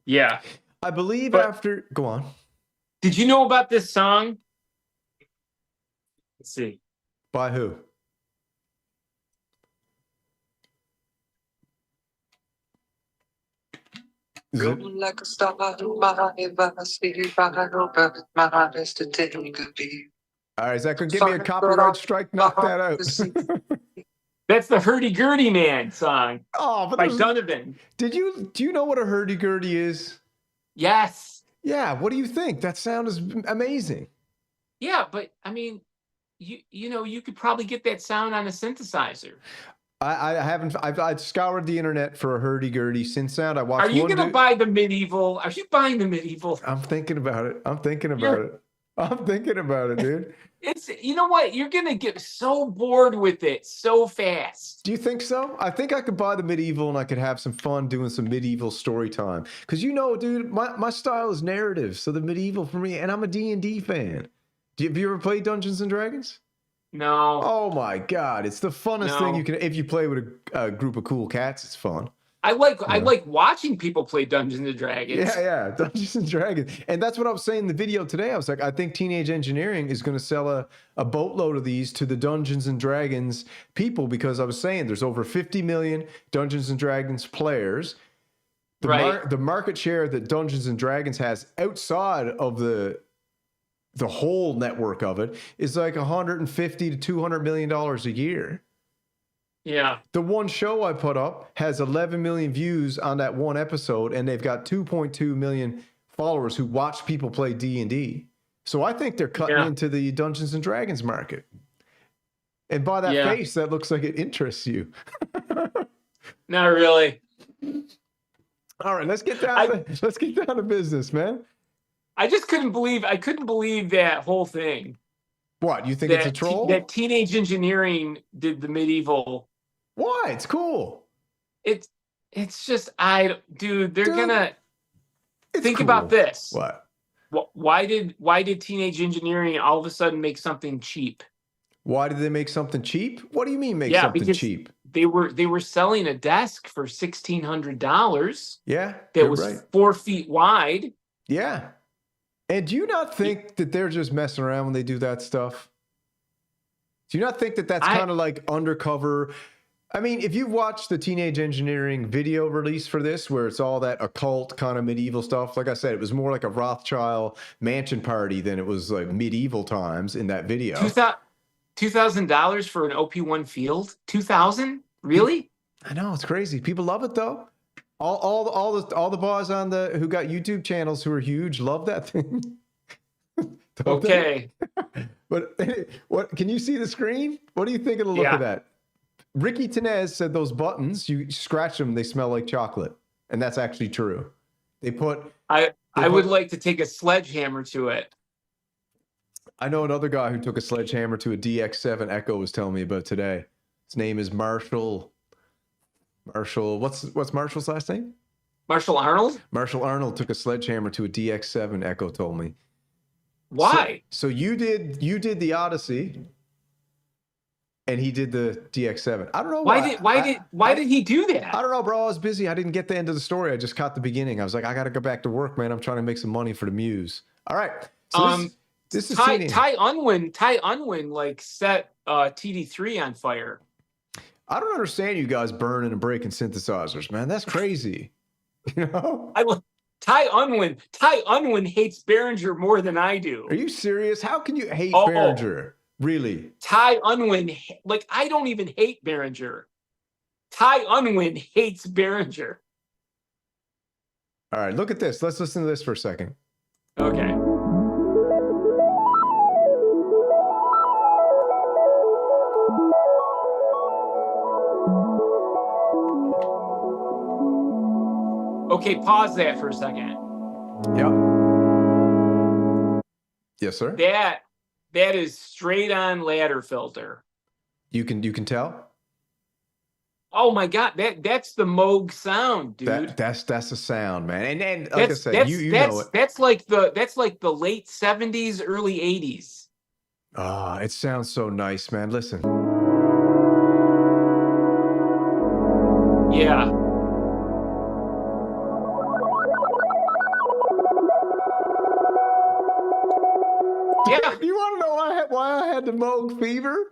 Yeah. I believe go on. Did you know about this song? Let's see. By who? Like a star, my heart is to take a beat. All right, is that going to give me a copyright strike? Knock that out. That's the Hurdy-Gurdy Man song. Oh, but by Donovan. Do you know what a hurdy-gurdy is? Yes. Yeah. What do you think? That sound is amazing. Yeah, but I mean, you could probably get that sound on a synthesizer. I haven't. I've scoured the internet for a hurdy-gurdy synth sound. I watched. Are you going to buy the medieval? Are you buying the medieval? I'm thinking about it. I'm thinking about it, dude. It's, you know what? You're going to get so bored with it so fast. Do you think so? I think I could buy the medieval and I could have some fun doing some medieval story time. Because dude, my style is narrative. So the medieval for me, and I'm a D&D fan. Have you ever played Dungeons and Dragons? No. Oh my God. It's the funnest thing you can, if you play with a group of cool cats, it's fun. I like watching people play Dungeons and Dragons. Yeah, Dungeons and Dragons. And that's what I was saying in the video today. I was like, I think Teenage Engineering is going to sell a boatload of these to the Dungeons and Dragons people, because I was saying there's over 50 million Dungeons and Dragons players. The market share that Dungeons and Dragons has outside of the whole network of it is like $150 to $200 million a year. Yeah. The one show I put up has 11 million views on that one episode, and they've got 2.2 million followers who watch people play D&D. So I think they're cutting into the Dungeons and Dragons market. And by that face, that looks like it interests you. Not really. All right, let's get down to business, man. I just couldn't believe that whole thing. What, you think it's a troll? That Teenage Engineering did the medieval. Why? It's cool. It's just they're gonna think cool. About this. What? why did Teenage Engineering all of a sudden make something cheap? Why did they make something cheap? What do you mean make Yeah, something because cheap? they were selling a desk for $1,600 Yeah, that you're was right. 4 feet wide. Yeah. And do you not think that they're just messing around when they do that stuff? Do you not think that that's kind of like undercover? I mean, if you've watched the Teenage Engineering video release for this, where it's all that occult kind of medieval stuff, like I said, it was more like a Rothschild mansion party than it was like medieval times in that video. $2,000 for an OP1 Field? $2,000? Really? I know, it's crazy. People love it though. All the boys on who got YouTube channels who are huge love that thing. Okay. But what can you see the screen? What do you think of the look of that? Ricky Tenez said those buttons, you scratch them, they smell like chocolate. And that's actually true. I would like to take a sledgehammer to it. I know another guy who took a sledgehammer to a DX7 Echo was telling me about today. His name is Marshall. What's Marshall's last name? Marshall Arnold? Marshall Arnold took a sledgehammer to a DX7 Echo, told me. Why? So you did the Odyssey, and he did the DX7. I don't know why did he do that? I don't know, bro. I was busy. I didn't get the end of the story. I just caught the beginning. I was like, I got to go back to work, man. I'm trying to make some money for the Muse. All right. So this is Ty Unwin like set TD3 on fire. I don't understand you guys burning and breaking synthesizers, man. That's crazy. You know? Ty Unwin hates Behringer more than I do. Are you serious? How can you hate Behringer? Really? Ty Unwin, like, I don't even hate Behringer. Ty Unwin hates Behringer. All right, look at this. Let's listen to this for a second. Okay. Okay, pause that for a second. Yep. Yes, sir. That is straight on ladder filter. You can tell? Oh my god, that's the Moog sound, dude. That's the sound, man. And like I said, you know it. That's like the late 70s, early 80s. Ah, it sounds so nice, man. Listen. Yeah. Yeah. You want to know why I had the Moog fever?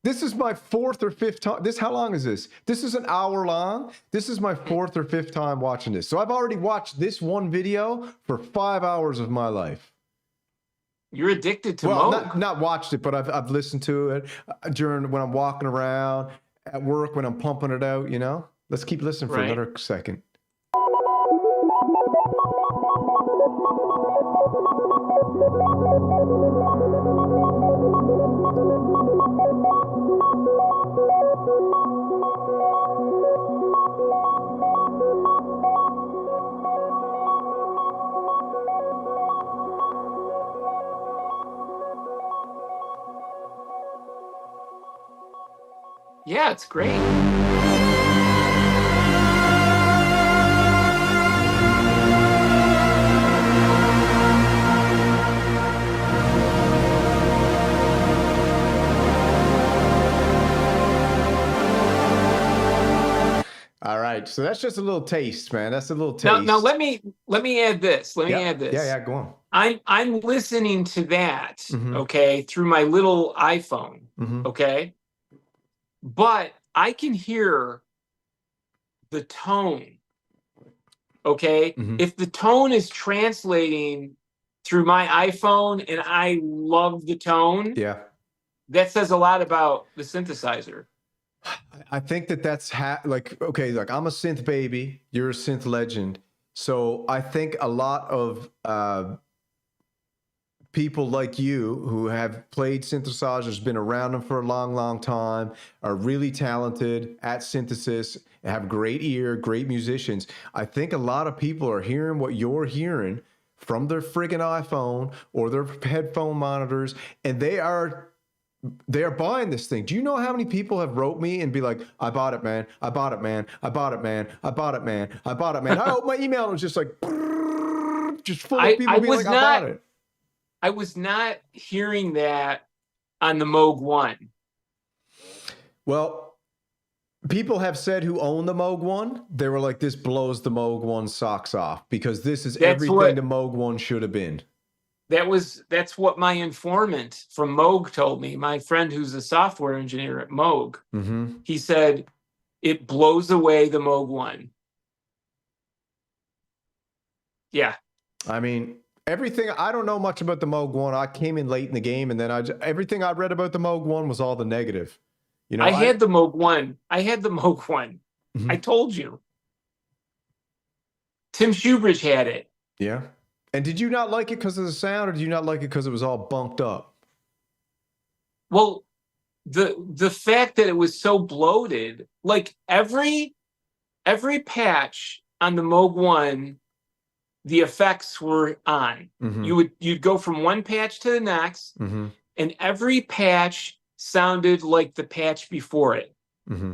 This is my 4th or 5th time. How long is this? This is an hour long. This is my 4th or 5th time watching this. So I've already watched this one video for 5 hours of my life. You're addicted to Moog. Not watched it, but I've listened to it when I'm walking around, at work, when I'm pumping it out, you know? Let's keep listening for another second. Yeah, it's great. All right, so that's just a little taste, man. That's a little taste. Now let me add this. Let me add this. Yeah, go on. I'm listening to that, okay, through my little iPhone, okay? But I can hear the tone, okay? If the tone is translating through my iPhone and I love the tone, that says a lot about the synthesizer. I think that's okay, like I'm a synth baby, you're a synth legend. So I think a lot of people like you who have played synthesizers, been around them for a long, long time, are really talented at synthesis, have great ear, great musicians. I think a lot of people are hearing what you're hearing from their friggin' iPhone or their headphone monitors, and they are buying this thing. Do you know how many people have wrote me and be like, I bought it, man. I bought it, man. I bought it, man. I bought it, man. I bought it, man. I opened my email and it was just like just full I of people being was like, I bought not- it. I was not hearing that on the Moog 1. Well, people have said who own the Moog 1, they were like, this blows the Moog 1 socks off because this is everything the Moog 1 should have been. That's what my informant from Moog told me. My friend who's a software engineer at Moog. Mm-hmm. He said it blows away the Moog 1. Yeah. I mean, everything, I don't know much about the Moog 1. I came in late in the game, and then everything I read about the Moog 1 was all the negative. You know, I had the Moog 1. I had the Moog 1. Mhm. I told you. Tim Shoebridge had it. Yeah. And did you not like it because of the sound, or did you not like it because it was all bunked up? Well, the fact that it was so bloated, like every patch on the Moog 1, the effects were on. Mm-hmm. You'd go from one patch to the next, Mm-hmm. and every patch sounded like the patch before it. Mm-hmm.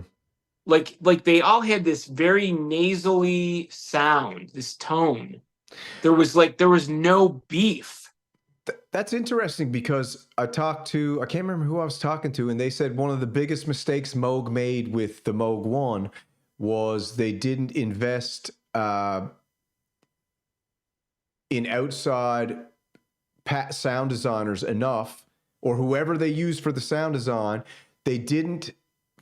Like they all had this very nasally sound, this tone. There was no beef. That's interesting because I can't remember who I was talking to, and they said one of the biggest mistakes Moog made with the Moog 1 was they didn't invest in outside sound designers enough, or whoever they used for the sound design. They didn't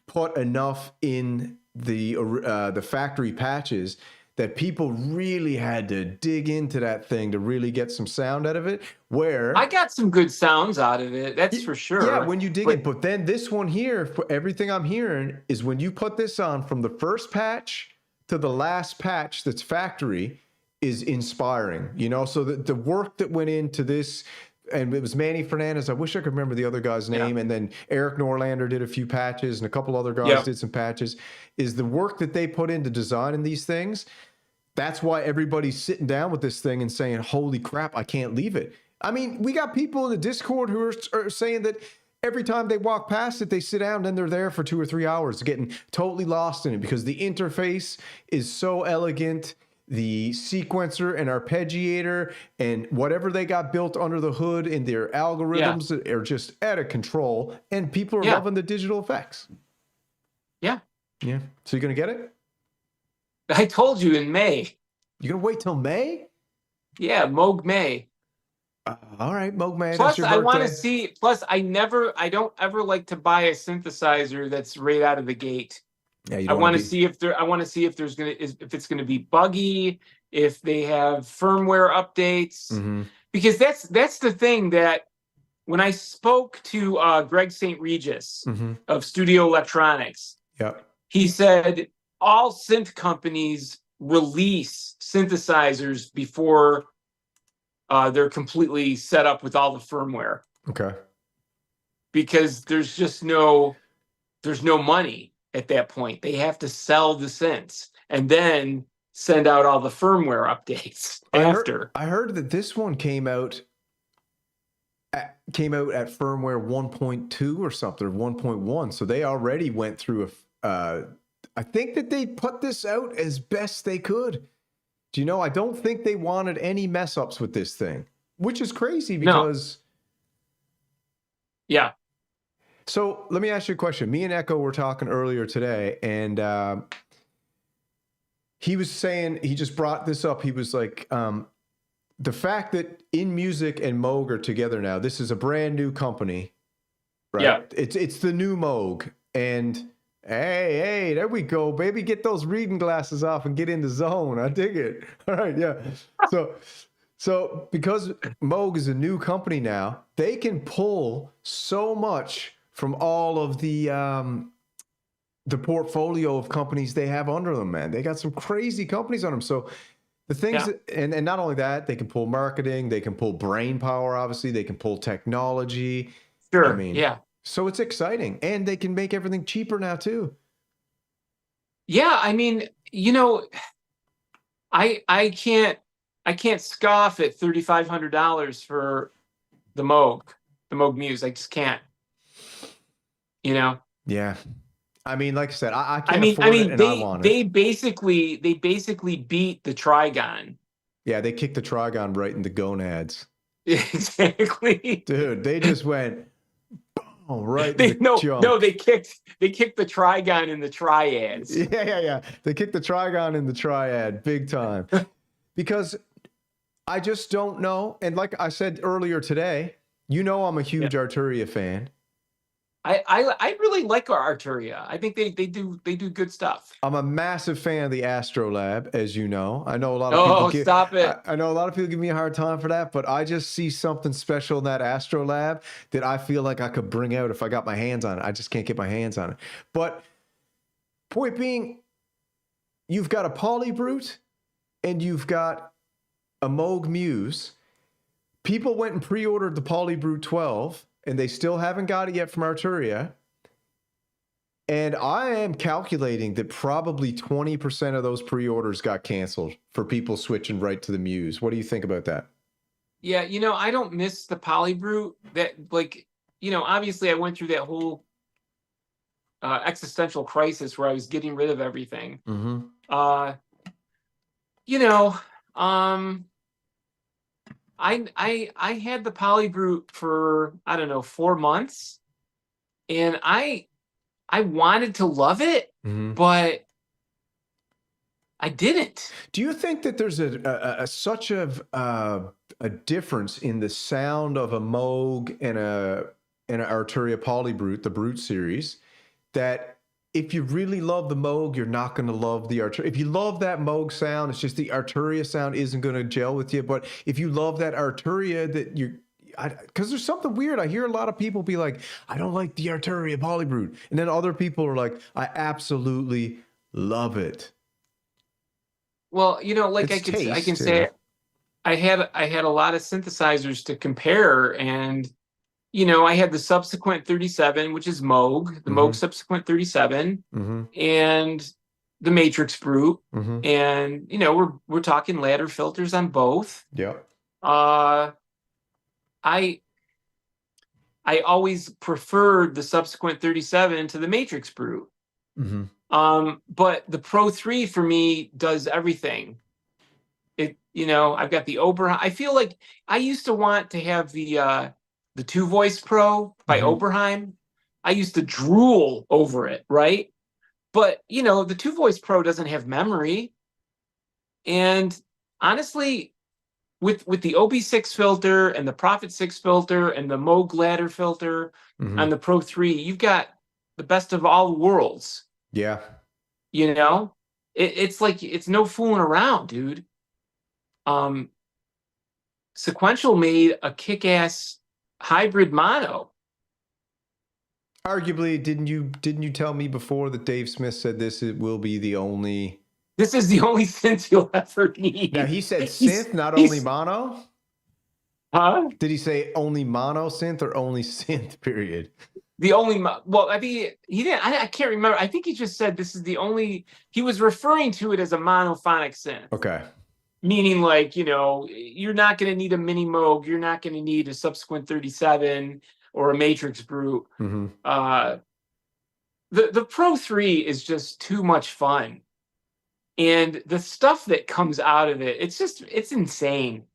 put enough in the factory patches that people really had to dig into that thing to really get some sound out of it. Where I got some good sounds out of it, that's for sure. Yeah, when you dig it. But then this one here, for everything I'm hearing, is when you put this on from the first patch to the last patch that's factory is inspiring. You know, so the work that went into this, and it was Manny Fernandez. I wish I could remember the other guy's name. Yeah. And then Eric Norlander did a few patches, and a couple other guys did some patches. Is the work that they put into designing these things. That's why everybody's sitting down with this thing and saying, holy crap, I can't leave it. I mean, we got people in the Discord who are saying that every time they walk past it, they sit down and they're there for 2 or 3 hours, getting totally lost in it because the interface is so elegant. The sequencer and arpeggiator and whatever they got built under the hood in their algorithms are just out of control. And people are loving the digital effects. Yeah. Yeah. So you're going to get it? I told you in May. You're going to wait till May? Yeah, Moog May. All right, Moog May. Plus, that's your birthday. I want to see. Plus, I don't ever like to buy a synthesizer that's right out of the gate. Yeah, I want to see if it's gonna be buggy, if they have firmware updates, because that's the thing that when I spoke to Greg St. Regis of Studio Electronics, he said all synth companies release synthesizers before they're completely set up with all the firmware. Okay. Because there's no money at that point. They have to sell the synths and then send out all the firmware updates after. I heard that this one came out at firmware 1.2 or something, or 1.1. So they already went through I think that they put this out as best they could. Do you know, I don't think they wanted any mess ups with this thing, which is crazy because... No. Yeah. So let me ask you a question. Me and Echo were talking earlier today, and he was saying, he just brought this up. He was like, the fact that In Music and Moog are together now, this is a brand new company, right? Yeah. It's the new Moog. And hey, there we go, baby. Get those reading glasses off and get in the zone. I dig it. All right, yeah. So because Moog is a new company now, they can pull so much from all of the portfolio of companies they have under them, man. They got some crazy companies on them. So the things, and not only that, they can pull marketing, they can pull brain power, obviously, they can pull technology. Sure. I mean, so it's exciting, and they can make everything cheaper now too. Yeah, I mean, you know, I can't scoff at $3,500 for the Moog Muse. I just can't. You know. Yeah. I mean, like I said, I can't afford it, and I want it. They basically beat the Trigon. Yeah, they kicked the Trigon right in the gonads. Exactly. Dude, they just went right in They the junk. they kicked the Trigon in the triads. Yeah. They kicked the Trigon in the triad big time. Because I just don't know. And like I said earlier today, you know I'm a huge Arturia fan. I really like our Arturia. I think they do good stuff. I'm a massive fan of the Astrolab, as you know. I know a lot of people stop it. I know a lot of people give me a hard time for that, but I just see something special in that Astrolab that I feel like I could bring out if I got my hands on it. I just can't get my hands on it. But point being, you've got a Polybrute and you've got a Moog Muse. People went and pre-ordered the Polybrute 12, and they still haven't got it yet from Arturia. And I am calculating that probably 20% of those pre-orders got canceled for people switching right to the Muse. What do you think about that? Yeah, I don't miss the Polybrute. That, like, obviously I went through that whole existential crisis where I was getting rid of everything. Mm-hmm. I had the Polybrute for, I don't know, 4 months, and I wanted to love it, but I didn't. Do you think that there's such a difference in the sound of a Moog and an Arturia Polybrute, the Brute series, that if you really love the Moog, you're not going to love the Arturia? If you love that Moog sound, it's just the Arturia sound isn't going to gel with you. But if you love that Arturia, because there's something weird. I hear a lot of people be like, I don't like the Arturia Polybrute. And then other people are like, I absolutely love it. Well, like I can say I had a lot of synthesizers to compare, and I had the Subsequent 37, which is Moog, the Moog Subsequent 37, and the Matrix Brute, and we're talking ladder filters on both. Yeah. I always preferred the Subsequent 37 to the Matrix Brute. But the Pro 3 for me does everything. I've got the Oberheim. I feel like I used to want to have the Two Voice Pro by Oberheim. I used to drool over it, right? But the Two Voice Pro doesn't have memory. And honestly, with the OB6 filter and the Prophet 6 filter and the Moog ladder filter on the Pro 3, you've got the best of all worlds. Yeah. It's like, it's no fooling around, dude. Sequential made a kick-ass hybrid mono. Arguably, didn't you tell me before that Dave Smith said this will be the only... This is the only synth you'll ever need. Now, he said synth, not only mono? Huh? Did he say only mono synth or only synth, period? The only... Well, I think he didn't... I can't remember. I think he just said this is the only... He was referring to it as a monophonic synth. Okay. Meaning, like, you're not going to need a mini Moog. You're not going to need a Subsequent 37 or a Matrix Brute. The Pro 3 is just too much fun. And the stuff that comes out of it, it's insane.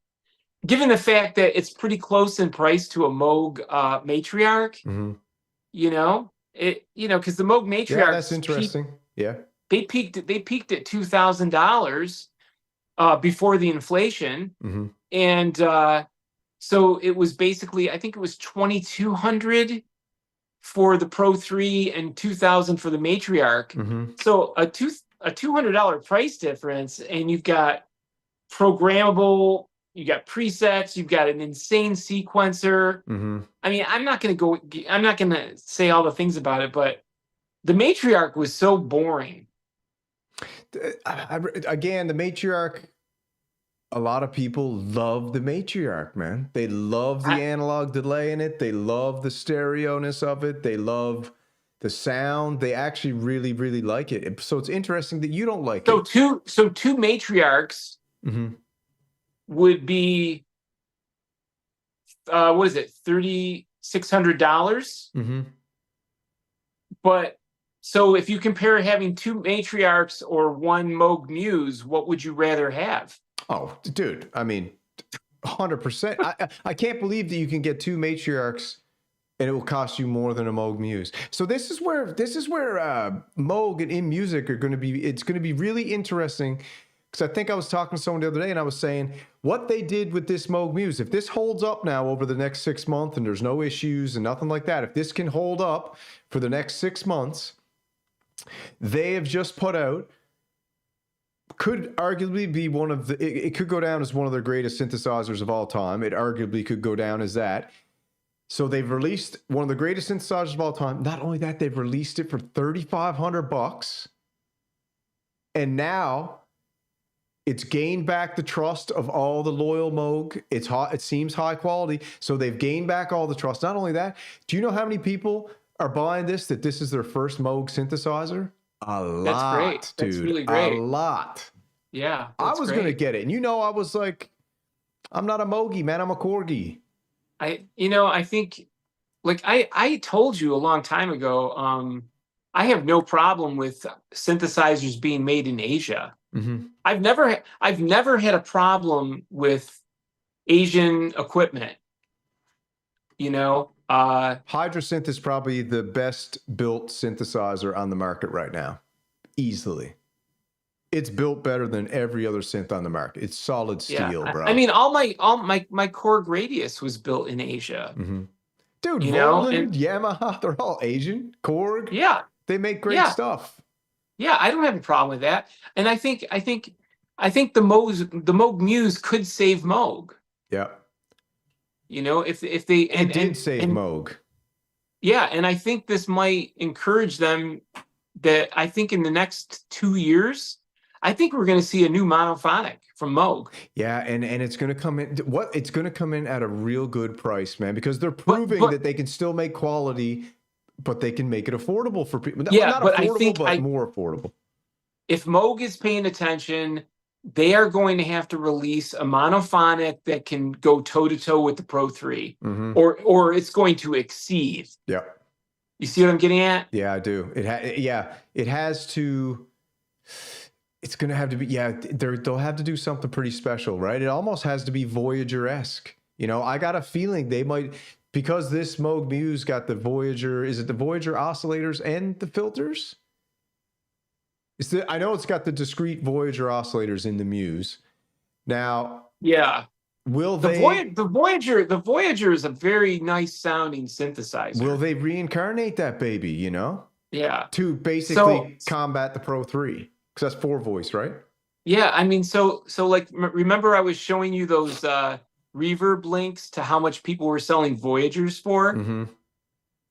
Given the fact that it's pretty close in price to a Moog Matriarch, because the Moog Matriarch... Yeah, that's interesting. They peaked at $2,000 before the inflation. And so it was basically, I think it was $2,200 for the Pro 3 and $2,000 for the Matriarch. So a $200 price difference, and you've got programmable, you got presets, you've got an insane sequencer. I mean, I'm not going to say all the things about it, but the Matriarch was so boring. Again, the Matriarch, a lot of people love the Matriarch, man. They love the analog delay in it. They love the stereo-ness of it. They love the sound. They actually really, really like it. So it's interesting that you don't like it. So two Matriarchs would be, what is it, $3,600? But so if you compare having two Matriarchs or one Moog Muse, what would you rather have? Oh, dude, I mean, 100%. I can't believe that you can get two matriarchs and it will cost you more than a Moog Muse. So this is where Moog and In Music are going to be. It's going to be really interesting because I think I was talking to someone the other day and I was saying what they did with this Moog Muse. If this holds up now over the next 6 months and there's no issues and nothing like that, if this can hold up for the next 6 months, they have just put out. Could arguably be one of the. It could go down as one of their greatest synthesizers of all time. It arguably could go down as that. So they've released one of the greatest synthesizers of all time. Not only that, they've released it for $3,500, and now it's gained back the trust of all the loyal Moog. It's hot. It seems high quality, so they've gained back all the trust. Not only that, do you know how many people are buying this? That this is their first Moog synthesizer. A lot, That's great. dude. That's really great. A lot. Yeah, I that's was great. gonna get it, and I was like, I'm not a Mogie, man. I'm a Corgi. I think, like I told you a long time ago, I have no problem with synthesizers being made in Asia. Mm-hmm. I've never had a problem with Asian equipment. Hydrasynth is probably the best built synthesizer on the market right now, easily. It's built better than every other synth on the market. It's solid steel, bro. I mean, all my Korg Radius was built in Asia. Mm-hmm. Dude, and Yamaha, they're all Asian. Korg, yeah, they make great stuff. Yeah, I don't have a problem with that. And I think the Moog Muse could save Moog. Yeah. If they it did save Moog. Yeah, and I think this might encourage them. That I think in the next 2 years, I think we're going to see a new monophonic from Moog. Yeah, and it's going to come in. It's going to come in at a real good price, man, because they're proving that they can still make quality, but they can make it affordable for people. Yeah, not but affordable, I think but more affordable. If Moog is paying attention, they are going to have to release a monophonic that can go toe to toe with the Pro 3, or it's going to exceed. Yeah. You see what I'm getting at? Yeah, I do. It has to. It's going to have to be. Yeah, they'll have to do something pretty special, right? It almost has to be Voyager-esque. I got a feeling they might, because this Moog Muse got the Voyager. Is it the Voyager oscillators and the filters? I know it's got the discrete Voyager oscillators in the Muse. Now, yeah. Will the Voyager is a very nice sounding synthesizer. Will they reincarnate that baby, Yeah. To basically combat the Pro 3? Because that's 4-voice, right? Yeah, I mean, so like, remember I was showing you those reverb links to how much people were selling Voyagers for? Mm-hmm.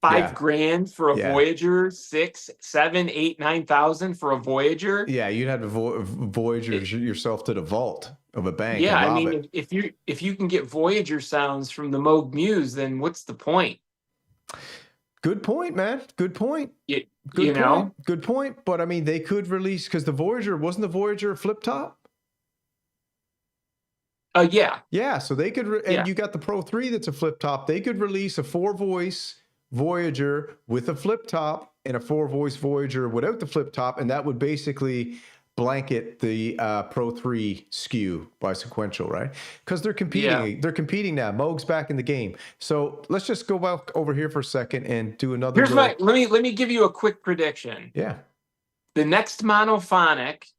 $5,000 for a Voyager, 6, 7, 8, 9,000 for a Voyager. Yeah, you'd have to Voyager yourself to the vault of a bank. Yeah, I mean, if you can get Voyager sounds from the Moog Muse, then what's the point? Good point, man. Good point. Good point. But I mean, they could release, because the Voyager wasn't the Voyager a flip top. Yeah. Yeah, so they could, and you got the Pro 3 that's a flip top. They could release a 4-voice Voyager with a flip top and a 4-voice Voyager without the flip top, and that would basically blanket the Pro 3 SKU by Sequential, right? Because they're competing. Yeah. They're competing now. Moog's back in the game. So let's just go back over here for a second and do another. Let me give you a quick prediction. Yeah. The next monophonic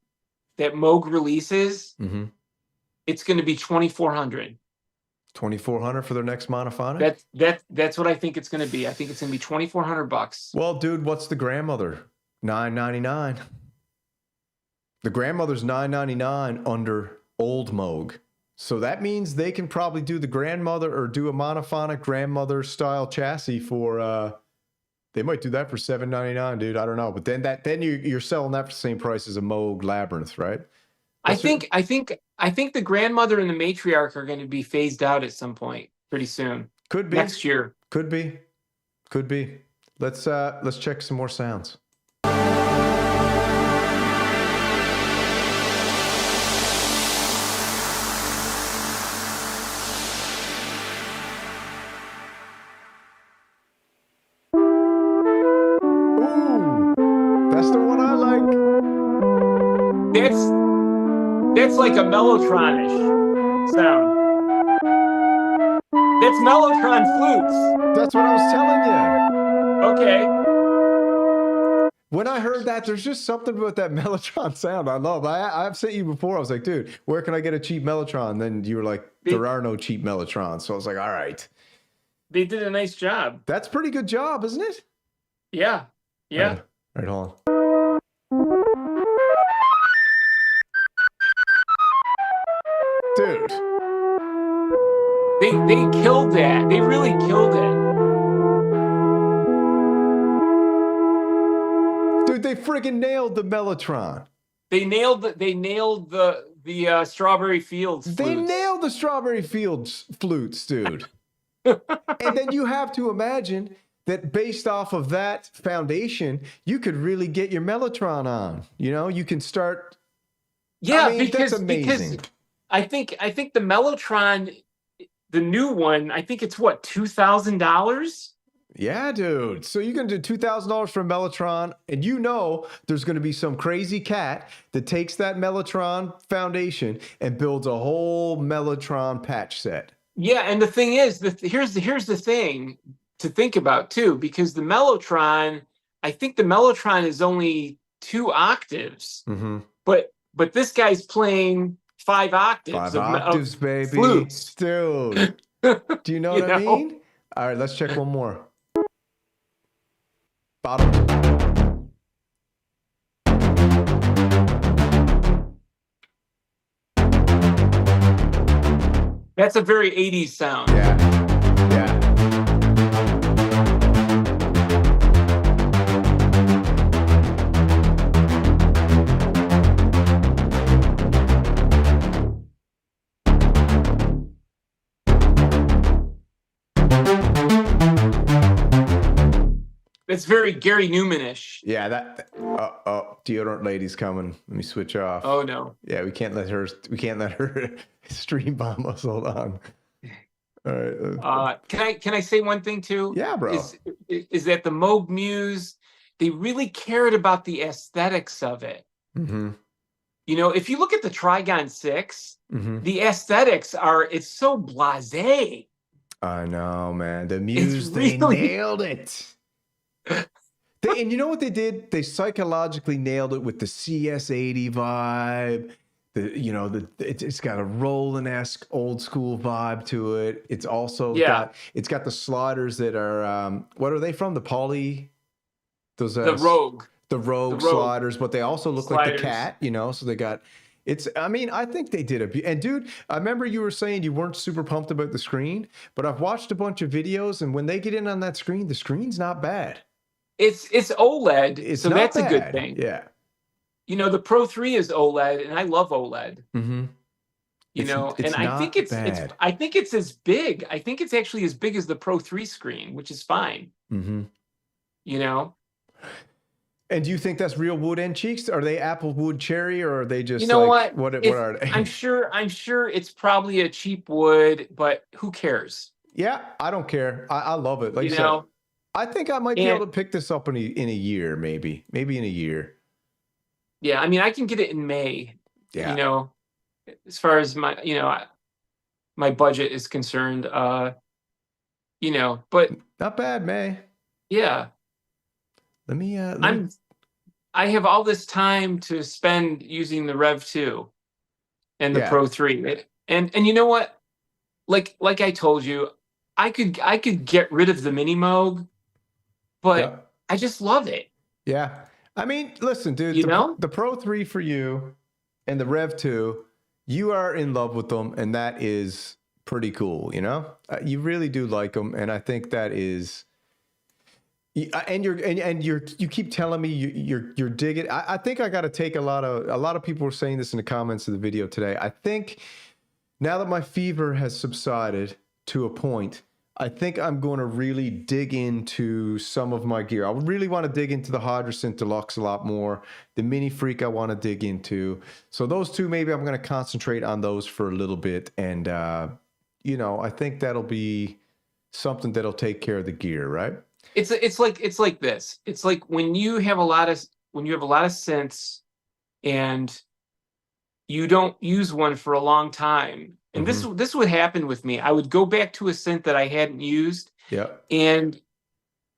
that Moog releases, it's going to be 2,400. 2,400 for their next monophonic? That's what I think it's going to be. I think it's going to be $2,400. Well, dude, what's the grandmother? $999. The grandmother's $999 under old Moog. So that means they can probably do the grandmother or do a monophonic grandmother style chassis for they might do that for $799, dude. I don't know. But then you're selling that for the same price as a Moog Labyrinth, right? I think the grandmother and the matriarch are going to be phased out at some point pretty soon. Could be next year. Could be. Let's check some more sounds. Ooh, that's the one I like. That's like a Melotronish sound. That's Melotron flutes. That's what I was telling you. Okay. When I heard that, there's just something about that Melotron sound I love. I've sent you before. I was like, dude, where can I get a cheap Melotron? Then you were like, there are no cheap Melotrons. So I was like, all right. They did a nice job. That's a pretty good job, isn't it? Yeah. Yeah. All right, hold on. Dude. They killed that. They really killed it. Dude, they friggin' nailed the Melotron. They nailed the Strawberry Fields flutes. They nailed the Strawberry Fields flutes, dude. And then you have to imagine that based off of that foundation, you could really get your Melotron on. You know, you can start. Yeah, I mean, because I think the Melotron, the new one, I think it's what, $2,000? Yeah, dude. So you're going to do $2,000 for a Melotron, and you know there's going to be some crazy cat that takes that Melotron foundation and builds a whole Melotron patch set. Yeah, and the thing is, here's the thing to think about too, because the Melotron, I think the Melotron is only 2 octaves, but this guy's playing 5 octaves. 5 octaves, baby. Flutes. Dude. Do you know what I mean? All right, let's check one more. Bottom. That's a very 80s sound. Yeah. Yeah. It's very Gary Newman-ish. Yeah, that. Oh, deodorant lady's coming. Let me switch off. Oh no. Yeah, we can't let her stream bomb us. Hold on. All right. Can I say one thing too? Yeah, bro. Is that the Moog Muse? They really cared about the aesthetics of it. Mm-hmm. You know, if you look at the Trigon 6, Mm-hmm. the aesthetics it's so blasé. I know, man. The Muse, really... they nailed it. And you know what they did? They psychologically nailed it with the CS80 vibe. It's got a Roland-esque old school vibe to it. It's also got the sliders that are what are they from? The Poly, those the Rogue sliders, but they also look sliders. like the cat. You know, so they got. I mean, I think they did and dude, I remember you were saying you weren't super pumped about the screen, but I've watched a bunch of videos, and when they get in on that screen, the screen's not bad. It's OLED, so that's bad. a good thing. Yeah. You know, the Pro 3 is OLED, and I love OLED. Mm-hmm. I think it's as big. I think it's actually as big as the Pro 3 screen, which is fine. Mm-hmm. You know. And do you think that's real wood end cheeks? Are they apple wood cherry, or are they just? You know like, what? What are they? I'm sure it's probably a cheap wood, but who cares? Yeah, I don't care. I love it. Like you know. I think I might be able to pick this up in a year, maybe in a year. Yeah, I mean, I can get it in May. Yeah. You know, as far as my budget is concerned, you know, but not bad, May. Yeah. Let me. I have all this time to spend using the Rev 2 and the Pro 3, and you know what? Like I told you, I could get rid of the Mini Moog, but I just love it. Yeah. I mean, listen, dude, the Pro 3 for you and the Rev 2, you are in love with them, and that is pretty cool, you know? You really do like them, and I think that is and you keep telling me you're digging. I think I got to take a lot of people were saying this in the comments of the video today. I think now that my fever has subsided to a point, I think I'm going to really dig into some of my gear. I really want to dig into the Hydrasynth Deluxe a lot more. The Mini Freak I want to dig into. So those two, maybe I'm going to concentrate on those for a little bit. And, I think that'll be something that'll take care of the gear, right? It's like this. It's like when you have a lot of synths and you don't use one for a long time. And this would happen with me. I would go back to a synth that I hadn't used. Yep. And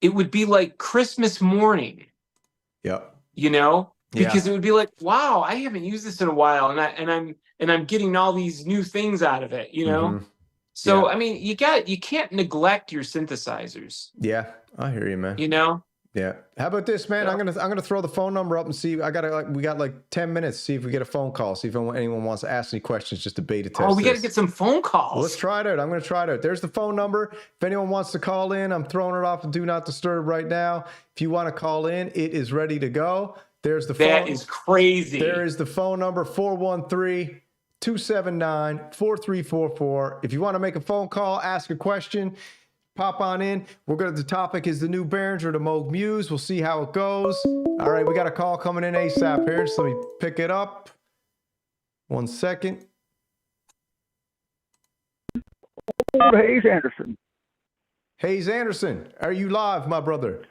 it would be like Christmas morning. Yep. You know? Because Yeah. it would be like, wow, I haven't used this in a while, and I'm getting all these new things out of it, you know? So Yeah. I mean, you can't neglect your synthesizers. Yeah, I hear you, man. You know? Yeah. How about this, man? Yeah. I'm gonna throw the phone number up and see. We got like 10 minutes. See if we get a phone call. See if anyone wants to ask any questions. Just to beta test. Oh, we got to this. get some phone calls. Well, let's try it out. I'm gonna try it out. There's the phone number. If anyone wants to call in, I'm throwing it off to Do Not Disturb right now. If you want to call in, it is ready to go. There's the phone. That is crazy. There is the phone number 413-279-4344. If you want to make a phone call, ask a question, pop on in. The topic is the new Behringer, the Moog Muse. We'll see how it goes. All right, we got a call coming in ASAP here, so let me pick it up. 1 second. Hayes Anderson. Hayes Anderson, are you live, my brother?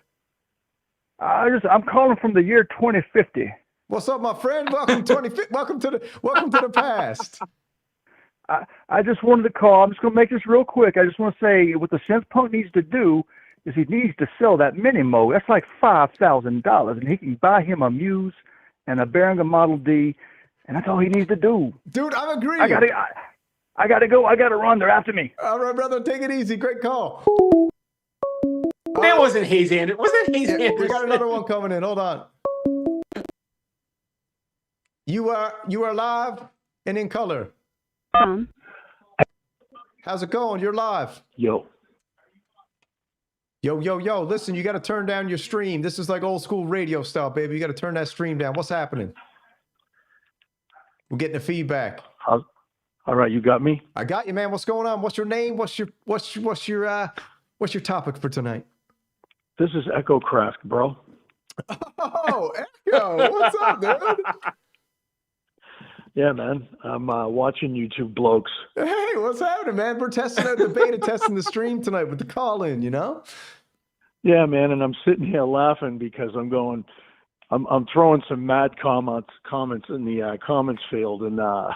I'm calling from the year 2050. What's up, my friend? Welcome to the past. I just wanted to call. I'm just going to make this real quick. I just want to say what the SynthPunk needs to do is he needs to sell that mini Moog. That's like $5,000, and he can buy him a Muse and a Behringer Model D, and that's all he needs to do. Dude, I'm agreeing. I gotta go. I gotta run. They're after me. All right, brother, take it easy. Great call. That wasn't Hayes Anderson. Was that Hayes Anderson? We got another one coming in. Hold on. You are live and in color. How's it going? You're live. Yo. Yo. Listen, you got to turn down your stream. This is like old school radio style, baby. You got to turn that stream down. What's happening? We're getting the feedback. All right, you got me. I got you, man. What's going on? What's your name? What's your topic for tonight? This is Echo Craft, bro. Oh, Echo. What's up, dude? Yeah, man. I'm watching you two blokes. Hey, what's happening, man? We're testing out the beta, testing the stream tonight with the call-in, you know? Yeah, man, and I'm sitting here laughing because I'm throwing some mad comments in the comments field, and I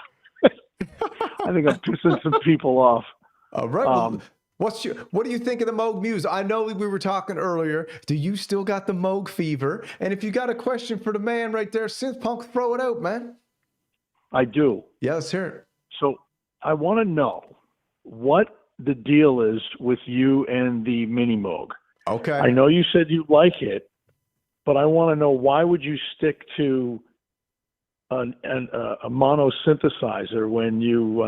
think I'm pissing some people off. All right. What do you think of the Moog Muse? I know we were talking earlier. Do you still got the Moog fever? And if you got a question for the man right there, SynthPunk, throw it out, man. I do. Yeah, let's hear it. So I want to know what the deal is with you and the Mini Moog. Okay. I know you said you like it, but I want to know, why would you stick to a mono synthesizer when you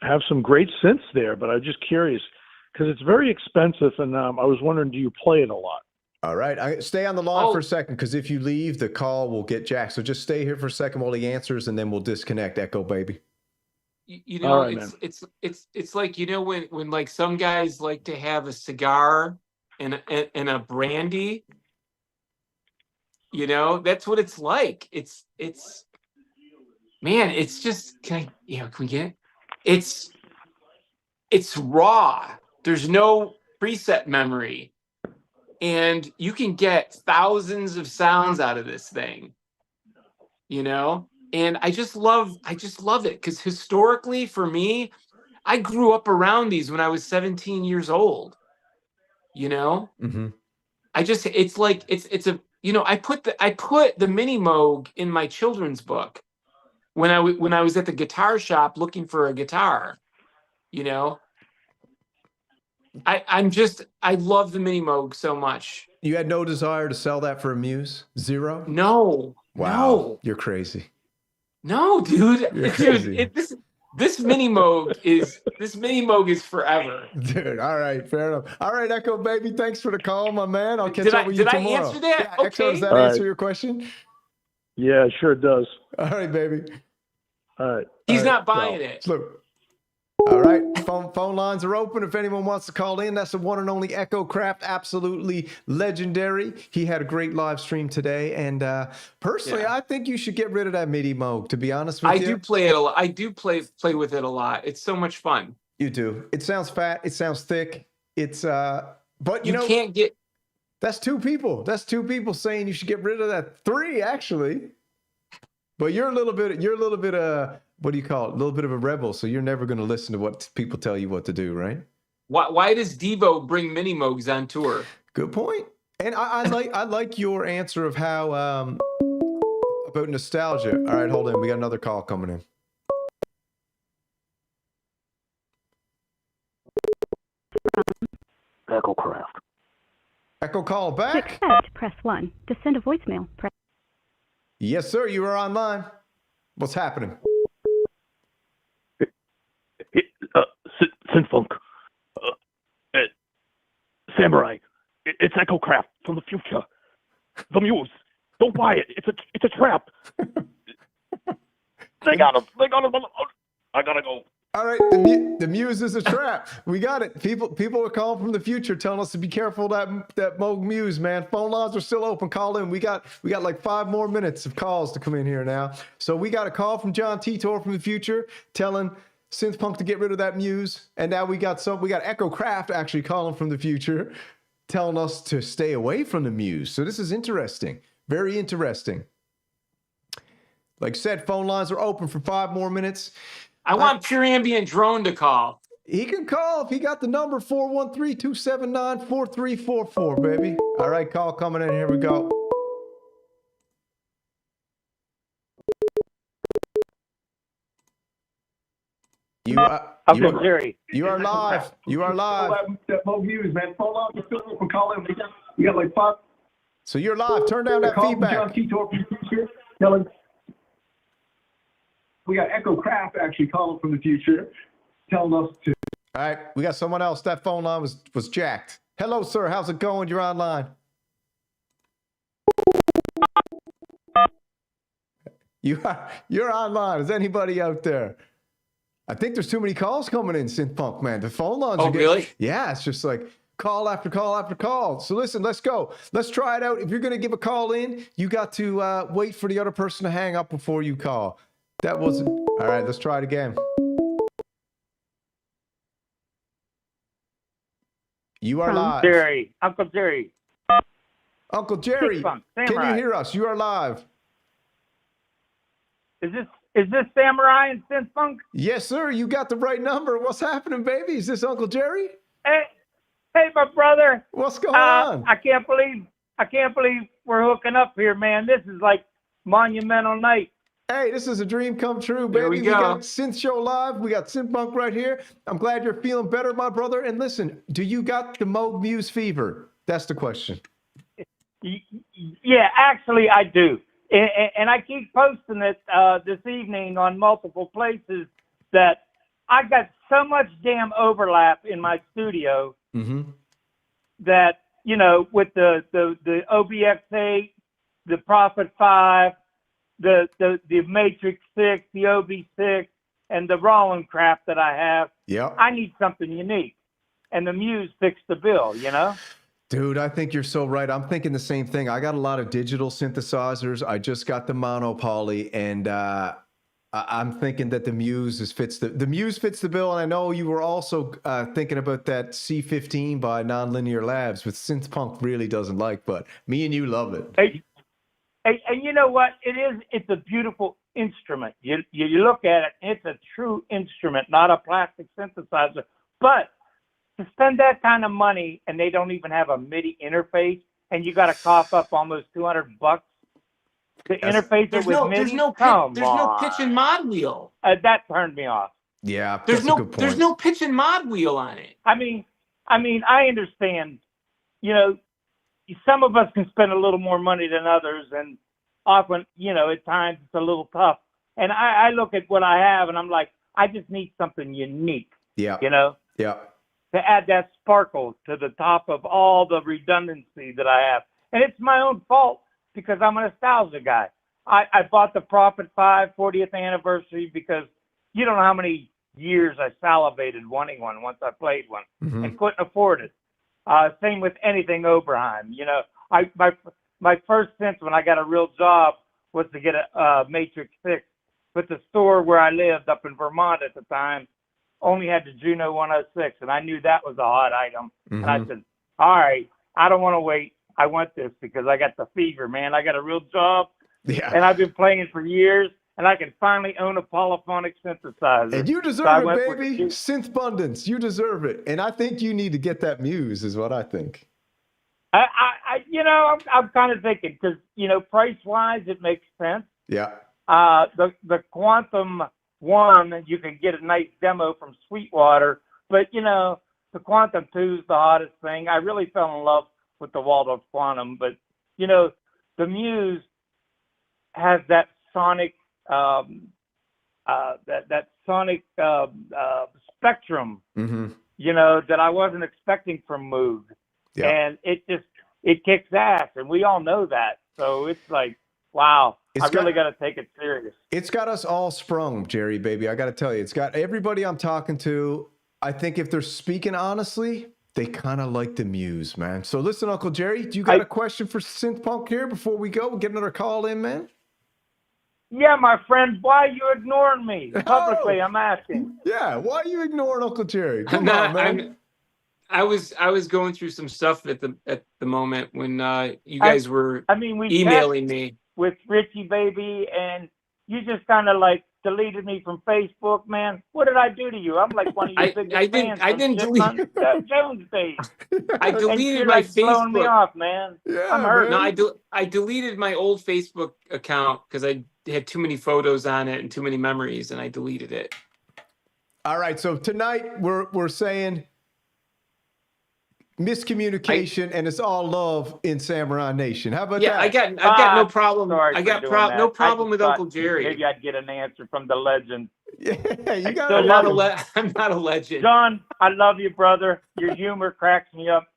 have some great synths there? But I'm just curious because it's very expensive, and I was wondering, do you play it a lot? All right. Stay on the line for a second, because if you leave, the call will get jacked. So just stay here for a second while he answers, and then we'll disconnect. Echo, baby. You know, right, it's like, you know, when like some guys like to have a cigar and a brandy, you know, that's what it's like. It's man, it's just, can we get it? It's raw. There's no preset memory. And you can get thousands of sounds out of this thing, you know? And I just love it, because historically for me, I grew up around these when I was 17 years old, you know? Mm-hmm. It's like, it's a, you know, I put the Mini Moog in my children's book when I was at the guitar shop looking for a guitar, you know? I love the Mini Moog so much. You had no desire to sell that for a Muse? Zero? No. Wow. No. You're crazy. No, dude. You're crazy. This Mini Moog is forever. Dude, all right, fair enough. All right, Echo, baby, thanks for the call, my man. I'll catch up with you tomorrow. Did I answer that? Yeah, Okay. Echo, does that All answer right. your question? Yeah, it sure does. All right, baby. All right. He's All not right, buying it. Look. All right, phone lines are open. If anyone wants to call in, that's the one and only Echo Craft, absolutely legendary. He had a great live stream today, and personally, I think you should get rid of that MIDI Moog. To be honest with you, I do play it a lot. I do play with it a lot. It's so much fun. You do. It sounds fat. It sounds thick. It's but you know, can't get. That's two people. That's two people saying you should get rid of that. Three, actually. But you're a little bit, what do you call it? A little bit of a rebel. So you're never going to listen to what people tell you what to do, right? Why does Devo bring mini Moogs on tour? Good point. And I like your answer of how about nostalgia. All right, hold on. We got another call coming in. Echo Craft. Echo call To back. accept, press 1. To send a voicemail, press... Yes, sir. You are online. What's happening? SynthPunk. Samurai. It's Echo Craft from the future. The Muse. Don't buy it. It's a trap. They got him. I gotta go. All right, the Muse is a trap. We got it. People are calling from the future, telling us to be careful that Moog Muse, man. Phone lines are still open. Call in. We got like 5 more minutes of calls to come in here now. So we got a call from John Titor from the future telling SynthPunk to get rid of that Muse, and now we got Echo Craft actually calling from the future, telling us to stay away from the Muse. So this is interesting. Very interesting. Like I said, phone lines are open for 5 more minutes. I want Pure Ambient Drone to call. He can call if he got the number 413-279-4344, baby. All right, call coming in. Here we go. You are Jerry. You are live. You are live. That Moog Muse, man. Phone lines are still open. Call in. We got like 5. So you're live. Turn down that feedback. John Titor from the future. Telling. We got Echo Craft actually calling from the future, telling us to. All right, we got someone else. That phone line was jacked. Hello, sir. How's it going? You're online. You're online. Is anybody out there? I think there's too many calls coming in, SynthPunk, man. The phone lines are getting, really? Yeah, it's just like call after call after call. So listen, let's go. Let's try it out. If you're going to give a call in, you got to wait for the other person to hang up before you call. That wasn't... All right, let's try it again. You are live. Jerry, Uncle Jerry. Uncle Jerry, SynthPunk, can you Samurai. hear us? You are live. Is this Samurai and SynthPunk? Yes, sir. You got the right number. What's happening, baby? Is this Uncle Jerry? Hey, my brother. What's going on? I can't believe we're hooking up here, man. This is like monumental night. Hey, this is a dream come true, baby. Here we go. got Synth Show live. We got SynthPunk right here. I'm glad you're feeling better, my brother. And listen, do you got the Moog Muse fever? That's the question. Yeah, actually, I do. And I keep posting it this evening on multiple places that I got so much damn overlap in my studio that, you know, with the OBX8, the Prophet 5, the Matrix 6, the OB6, and the Roland crap that I have. Yeah. I need something unique. And the Muse fixed the bill, you know? Dude, I think you're so right. I'm thinking the same thing. I got a lot of digital synthesizers. I just got the mono poly, and I'm thinking that the Muse fits the Muse fits the bill. And I know you were also thinking about that C15 by Nonlinear Labs, which SynthPunk really doesn't like, but me and you love it. Hey, and you know what? It's a beautiful instrument. You look at it, it's a true instrument, not a plastic synthesizer. But to spend that kind of money and they don't even have a MIDI interface, and you got to cough up almost $200 to interface it with MIDI. There's no pitch and mod wheel. That turned me off. Yeah, There's that's a good point. There's no pitch and mod wheel on it. I mean, I understand. You know, some of us can spend a little more money than others, and often, you know, at times it's a little tough. And I look at what I have, and I'm like, I just need something unique. Yeah. You know. Yeah. To add that sparkle to the top of all the redundancy that I have. And it's my own fault because I'm a nostalgia guy. I bought the Prophet 5 40th anniversary because you don't know how many years I salivated wanting one once I played one and couldn't afford it. Same with anything Oberheim. You know, my first sense when I got a real job was to get a Matrix 6. But the store where I lived up in Vermont at the time only had the Juno 106, and I knew that was a hot item. And I said, all right, I don't want to wait. I want this because I got the fever, man. I got a real job, Yeah. and I've been playing for years, and I can finally own a polyphonic synthesizer. And you So I deserve went it, with baby. the- Synth abundance. You deserve it. And I think you need to get that Muse, is what I think. I'm kind of thinking because price wise it makes sense. Yeah. The Quantum one you can get a nice demo from Sweetwater, but the Quantum 2 is the hottest thing. I really fell in love with the Waldorf Quantum, but the Muse has that sonic that sonic spectrum, that I wasn't expecting from Moog. Yeah. And it kicks ass, and we all know that. So it's like, wow, I really got to take it serious. It's got us all sprung, Jerry, baby. I got to tell you, it's got everybody I'm talking to. I think if they're speaking honestly, they kind of like the Muse, man. So listen, Uncle Jerry, do you got a question for SynthPunk here before we go? Get another call in, man. Yeah, my friend, why are you ignoring me? Publicly, I'm asking. Yeah, why are you ignoring Uncle Jerry? Come on, man. I was going through some stuff at the moment when you guys were we emailing me with Richie, baby, and you just kind of like deleted me from Facebook, man. What did I do to you? I'm like one of your biggest fans. I didn't delete Jones Day. I deleted my Facebook. Blowing me off, man. Yeah, I'm hurt. No, I deleted my old Facebook account because I had too many photos on it and too many memories, and I deleted it. All right, so tonight we're saying miscommunication, and it's all love in Samurai Nation. How about that? I got no problem. Sorry I got that. no problem with thought Uncle Jerry. Maybe I'd get an answer from the legend. Yeah, you got still it. I'm not a legend. John, I love you, brother. Your humor cracks me up.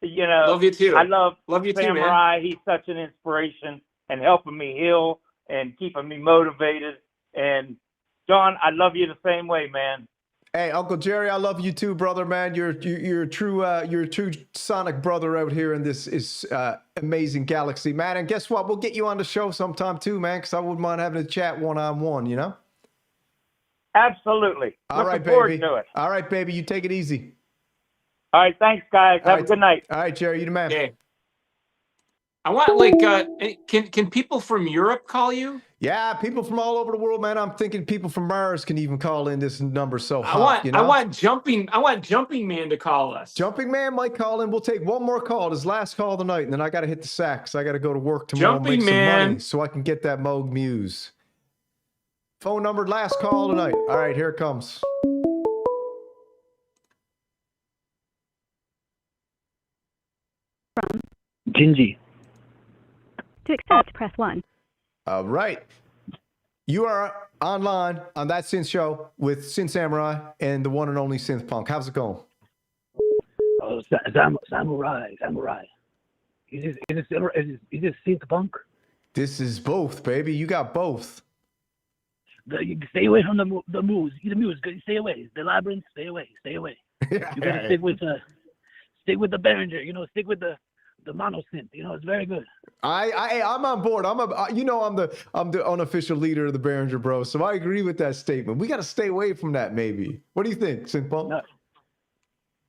Love you too. I love you too, Samurai. man. He's such an inspiration and helping me heal and keeping me motivated. And John, I love you the same way, man. Hey, Uncle Jerry, I love you too, brother, man. You're a true sonic brother out here in this amazing galaxy, man. And guess what? We'll get you on the show sometime too, man, because I wouldn't mind having a chat one-on-one, you know? Absolutely. All right, Looking forward baby. to it. All right, baby. You take it easy. All right, thanks, guys. Have a good night. All right, Jerry, you the man. Okay. I want can people from Europe call you? Yeah, people from all over the world, man. I'm thinking people from Mars can even call in. This number so hot, I want Jumping Man to call us. Jumping Man might call in. We'll take one more call, his last call of the night, and then I got to hit the sack. So I got to go to work tomorrow and make some money so I can get that Moog Muse. Phone number, last call tonight. All right, here it comes. Gingy. To accept, press 1. All right. You are online on That Synth Show with Synth Samurai and the one and only SynthPunk. How's it going? Oh, Samurai. Is this SynthPunk? This is both, baby. You got both. You stay away from the Muse. The Muse. Stay away. The Labyrinth. Stay away. You gotta stick with the Behringer. Stick with the mono synth. It's very good. I'm on board. I'm the unofficial leader of the Behringer Bros. So I agree with that statement. We got to stay away from that. Maybe. What do you think, SynthPunk? No.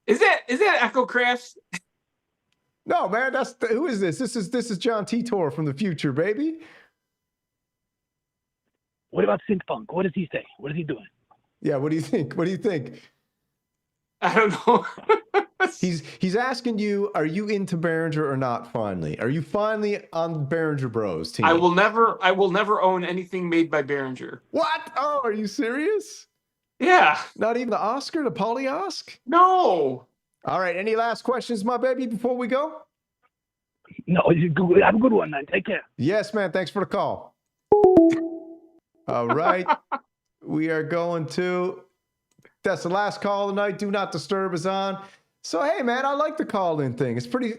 Is that Echo Crafts? No, man. Who is this? This is John Titor from the future, baby. What about SynthPunk? What does he say? What is he doing? Yeah. What do you think? I don't know. He's asking you, are you into Behringer or not? Finally, are you finally on Behringer Bros team? I will never own anything made by Behringer. What? Oh, are you serious? Yeah. Not even the Oscar, the PolyOSC? No. All right. Any last questions, my baby, before we go? No, have a good one, man. Take care. Yes, man. Thanks for the call. All right. We are going to. That's the last call of the night. Do Not Disturb is on. So hey, man, I like the call-in thing. It's pretty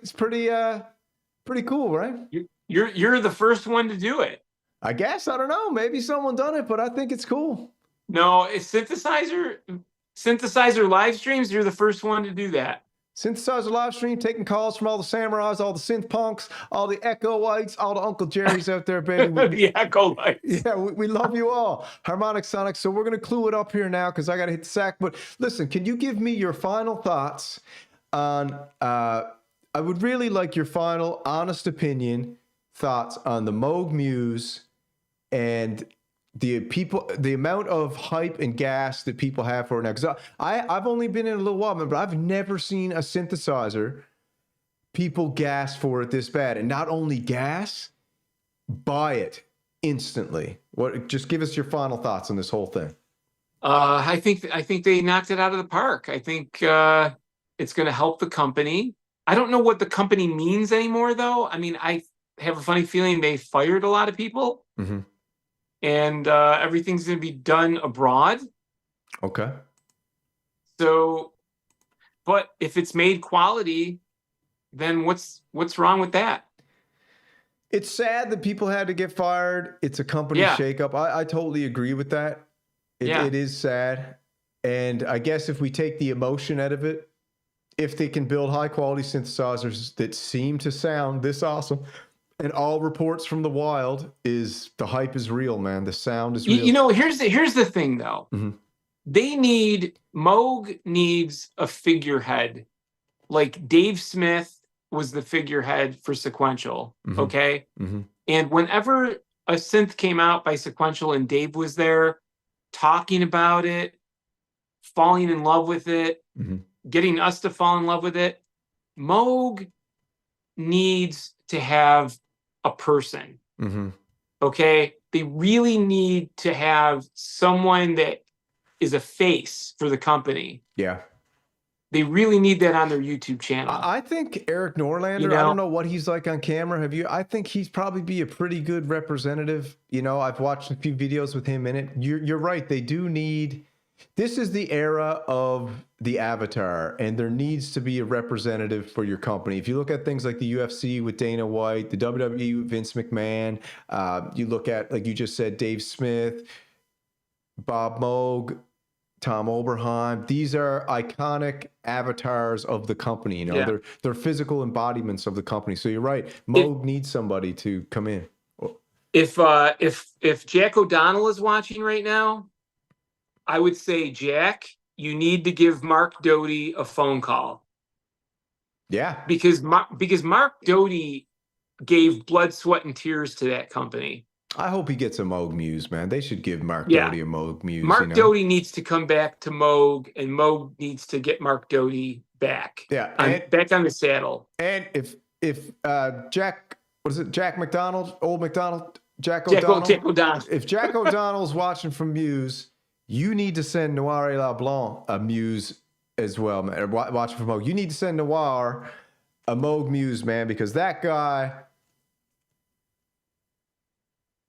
cool, right? You're the first one to do it. I guess. I don't know. Maybe someone done it, but I think it's cool. No, it's synthesizer live streams. You're the first one to do that. Synthesizer live stream, taking calls from all the samurais, all the synth punks, all the echoites, all the Uncle Jerry's out there, baby. The echoites. Yeah, we love you all. Harmonic Sonic. So we're going to clue it up here now because I got to hit the sack. But listen, can you give me your final thoughts on I would really like your final honest opinion, thoughts on the Moog Muse and the amount of hype and gas that people have for it now. Because I've only been in a little while, but I've never seen a synthesizer people gas for it this bad. And not only gas, buy it instantly. Just give us your final thoughts on this whole thing. I think they knocked it out of the park. I think it's going to help the company. I don't know what the company means anymore, though. I mean, I have a funny feeling they fired a lot of people, and everything's going to be done abroad. Okay. So, but if it's made quality, then what's wrong with that? It's sad that people had to get fired. It's a company shakeup. I totally agree with that. It is sad. And I guess if we take the emotion out of it, if they can build high quality synthesizers that seem to sound this awesome, and all reports from the wild is the hype is real, man. The sound is real. You know, here's the thing though. Moog needs a figurehead. Like Dave Smith was the figurehead for Sequential. Okay. And whenever a synth came out by Sequential and Dave was there talking about it, falling in love with it, getting us to fall in love with it, Moog needs to have a person. Okay. They really need to have someone that is a face for the company. Yeah. They really need that on their YouTube channel. I think Eric Norlander, You know? I don't know what he's like on camera. I think he's probably be a pretty good representative. You know, I've watched a few videos with him in it. You're right. They do need, this is the era of the avatar, and there needs to be a representative for your company. If you look at things like the UFC with Dana White, the WWE with Vince McMahon, you look at, like you just said, Dave Smith, Bob Moog, Tom Oberheim. These are iconic avatars of the company. You know, they're physical embodiments of the company. So you're right. Moog needs somebody to come in. If Jack O'Donnell is watching right now, I would say, Jack, you need to give Mark Doty a phone call. Yeah, because Mark Doty gave blood, sweat, and tears to that company. I hope he gets a Moog Muse, man. They should give Mark Doty a Moog Muse. Mark Doty needs to come back to Moog, and Moog needs to get Mark Doty back. Yeah, back on the saddle. And if Jack, what is it, Jack McDonald, old McDonald, Jack O'Donnell? If Jack O'Donnell's watching from Muse, you need to send Noir LeBlanc a Muse as well, man. Watching from Moog, you need to send Noir a Moog Muse, man, because that guy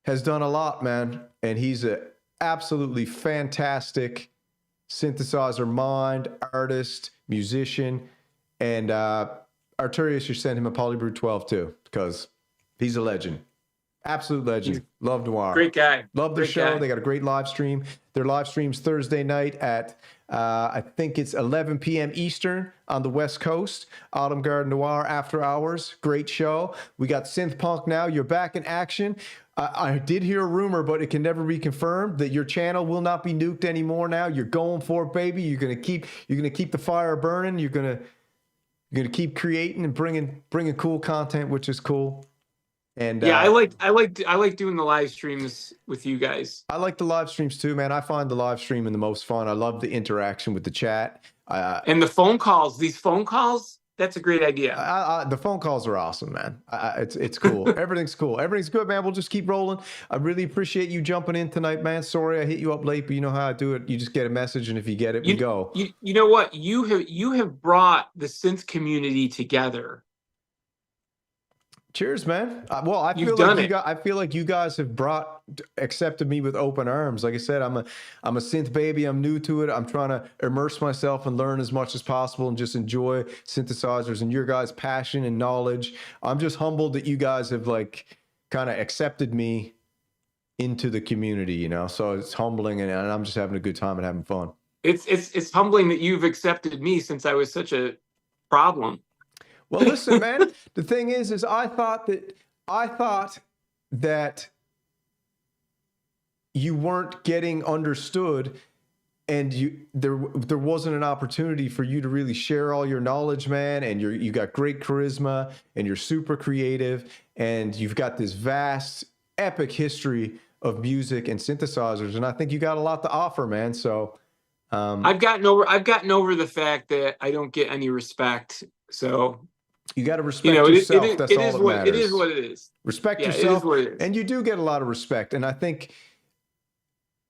has done a lot, man, and he's an absolutely fantastic synthesizer mind, artist, musician, and Arturius should send him a Polybrew 12 too, because he's a legend. Absolute legend. Love Noir. Great guy. Love the show. They got a great live stream. Their live stream's Thursday night at, I think it's 11 p.m. Eastern on the West Coast. Autumn Garden Noir After Hours. Great show. We got SynthPunk now. You're back in action. I did hear a rumor, but it can never be confirmed, that your channel will not be nuked anymore now. You're going for it, baby. You're gonna keep the fire burning. You're gonna keep creating and bringing cool content, which is cool. And I like doing the live streams with you guys. I like the live streams too, man. I find the live streaming the most fun. I love the interaction with the chat. And the phone calls. These phone calls, that's a great idea. The phone calls are awesome, man. It's cool. Everything's cool. Everything's good, man. We'll just keep rolling. I really appreciate you jumping in tonight, man. Sorry I hit you up late, but you know how I do it. You just get a message, and if you get it, we go. You know what? You have brought the synth community together. Cheers, man. Well, I feel like you guys have accepted me with open arms. Like I said, I'm a synth baby. I'm new to it. I'm trying to immerse myself and learn as much as possible and just enjoy synthesizers and your guys' passion and knowledge. I'm just humbled that you guys have like kind of accepted me into the community, you know. So it's humbling, and I'm just having a good time and having fun. It's humbling that you've accepted me since I was such a problem. Well, listen, man, the thing is I thought that you weren't getting understood there wasn't an opportunity for you to really share all your knowledge, man. And you got great charisma, and you're super creative, and you've got this vast, epic history of music and synthesizers, and I think you got a lot to offer, man. So I've gotten over the fact that I don't get any respect. So you got to respect yourself. That's all that matters. It is what it is. Respect Yeah, yourself, it is what it is. and you do get a lot of respect. And I think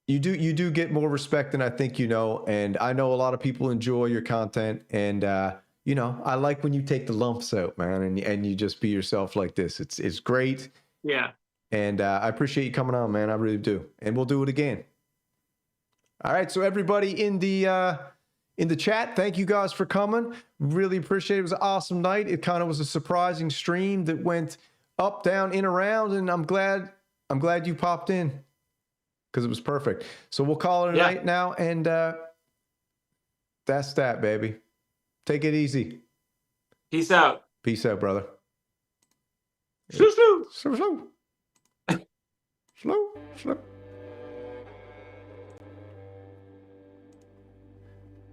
you do get more respect than I think you know. And I know a lot of people enjoy your content. And you know, I like when you take the lumps out, man, and you just be yourself like this. It's great. Yeah. And I appreciate you coming on, man. I really do. And we'll do it again. All right. So everybody in the chat, thank you guys for coming. Really appreciate it. It was an awesome night. It kind of was a surprising stream that went up, down, in, around, and I'm glad you popped in because it was perfect. So we'll call it a night now, and that's that, baby. Take it easy. Peace out. Peace out, brother. Slow. Slow. Slow.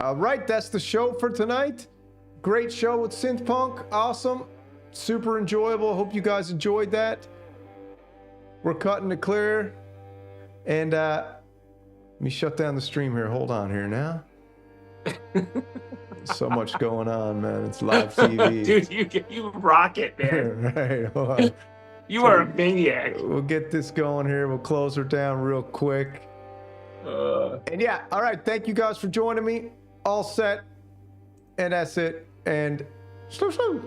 All right, that's the show for tonight. Great show with SynthPunk. Awesome. Super enjoyable. Hope you guys enjoyed that. We're cutting it clear. And let me shut down the stream here. Hold on here now. So much going on, man. It's live TV. Dude, you rock it, man. Right, hold on. You are a maniac. We'll get this going here. We'll close her down real quick. And yeah, all right. Thank you guys for joining me. All set. And that's it. And slow.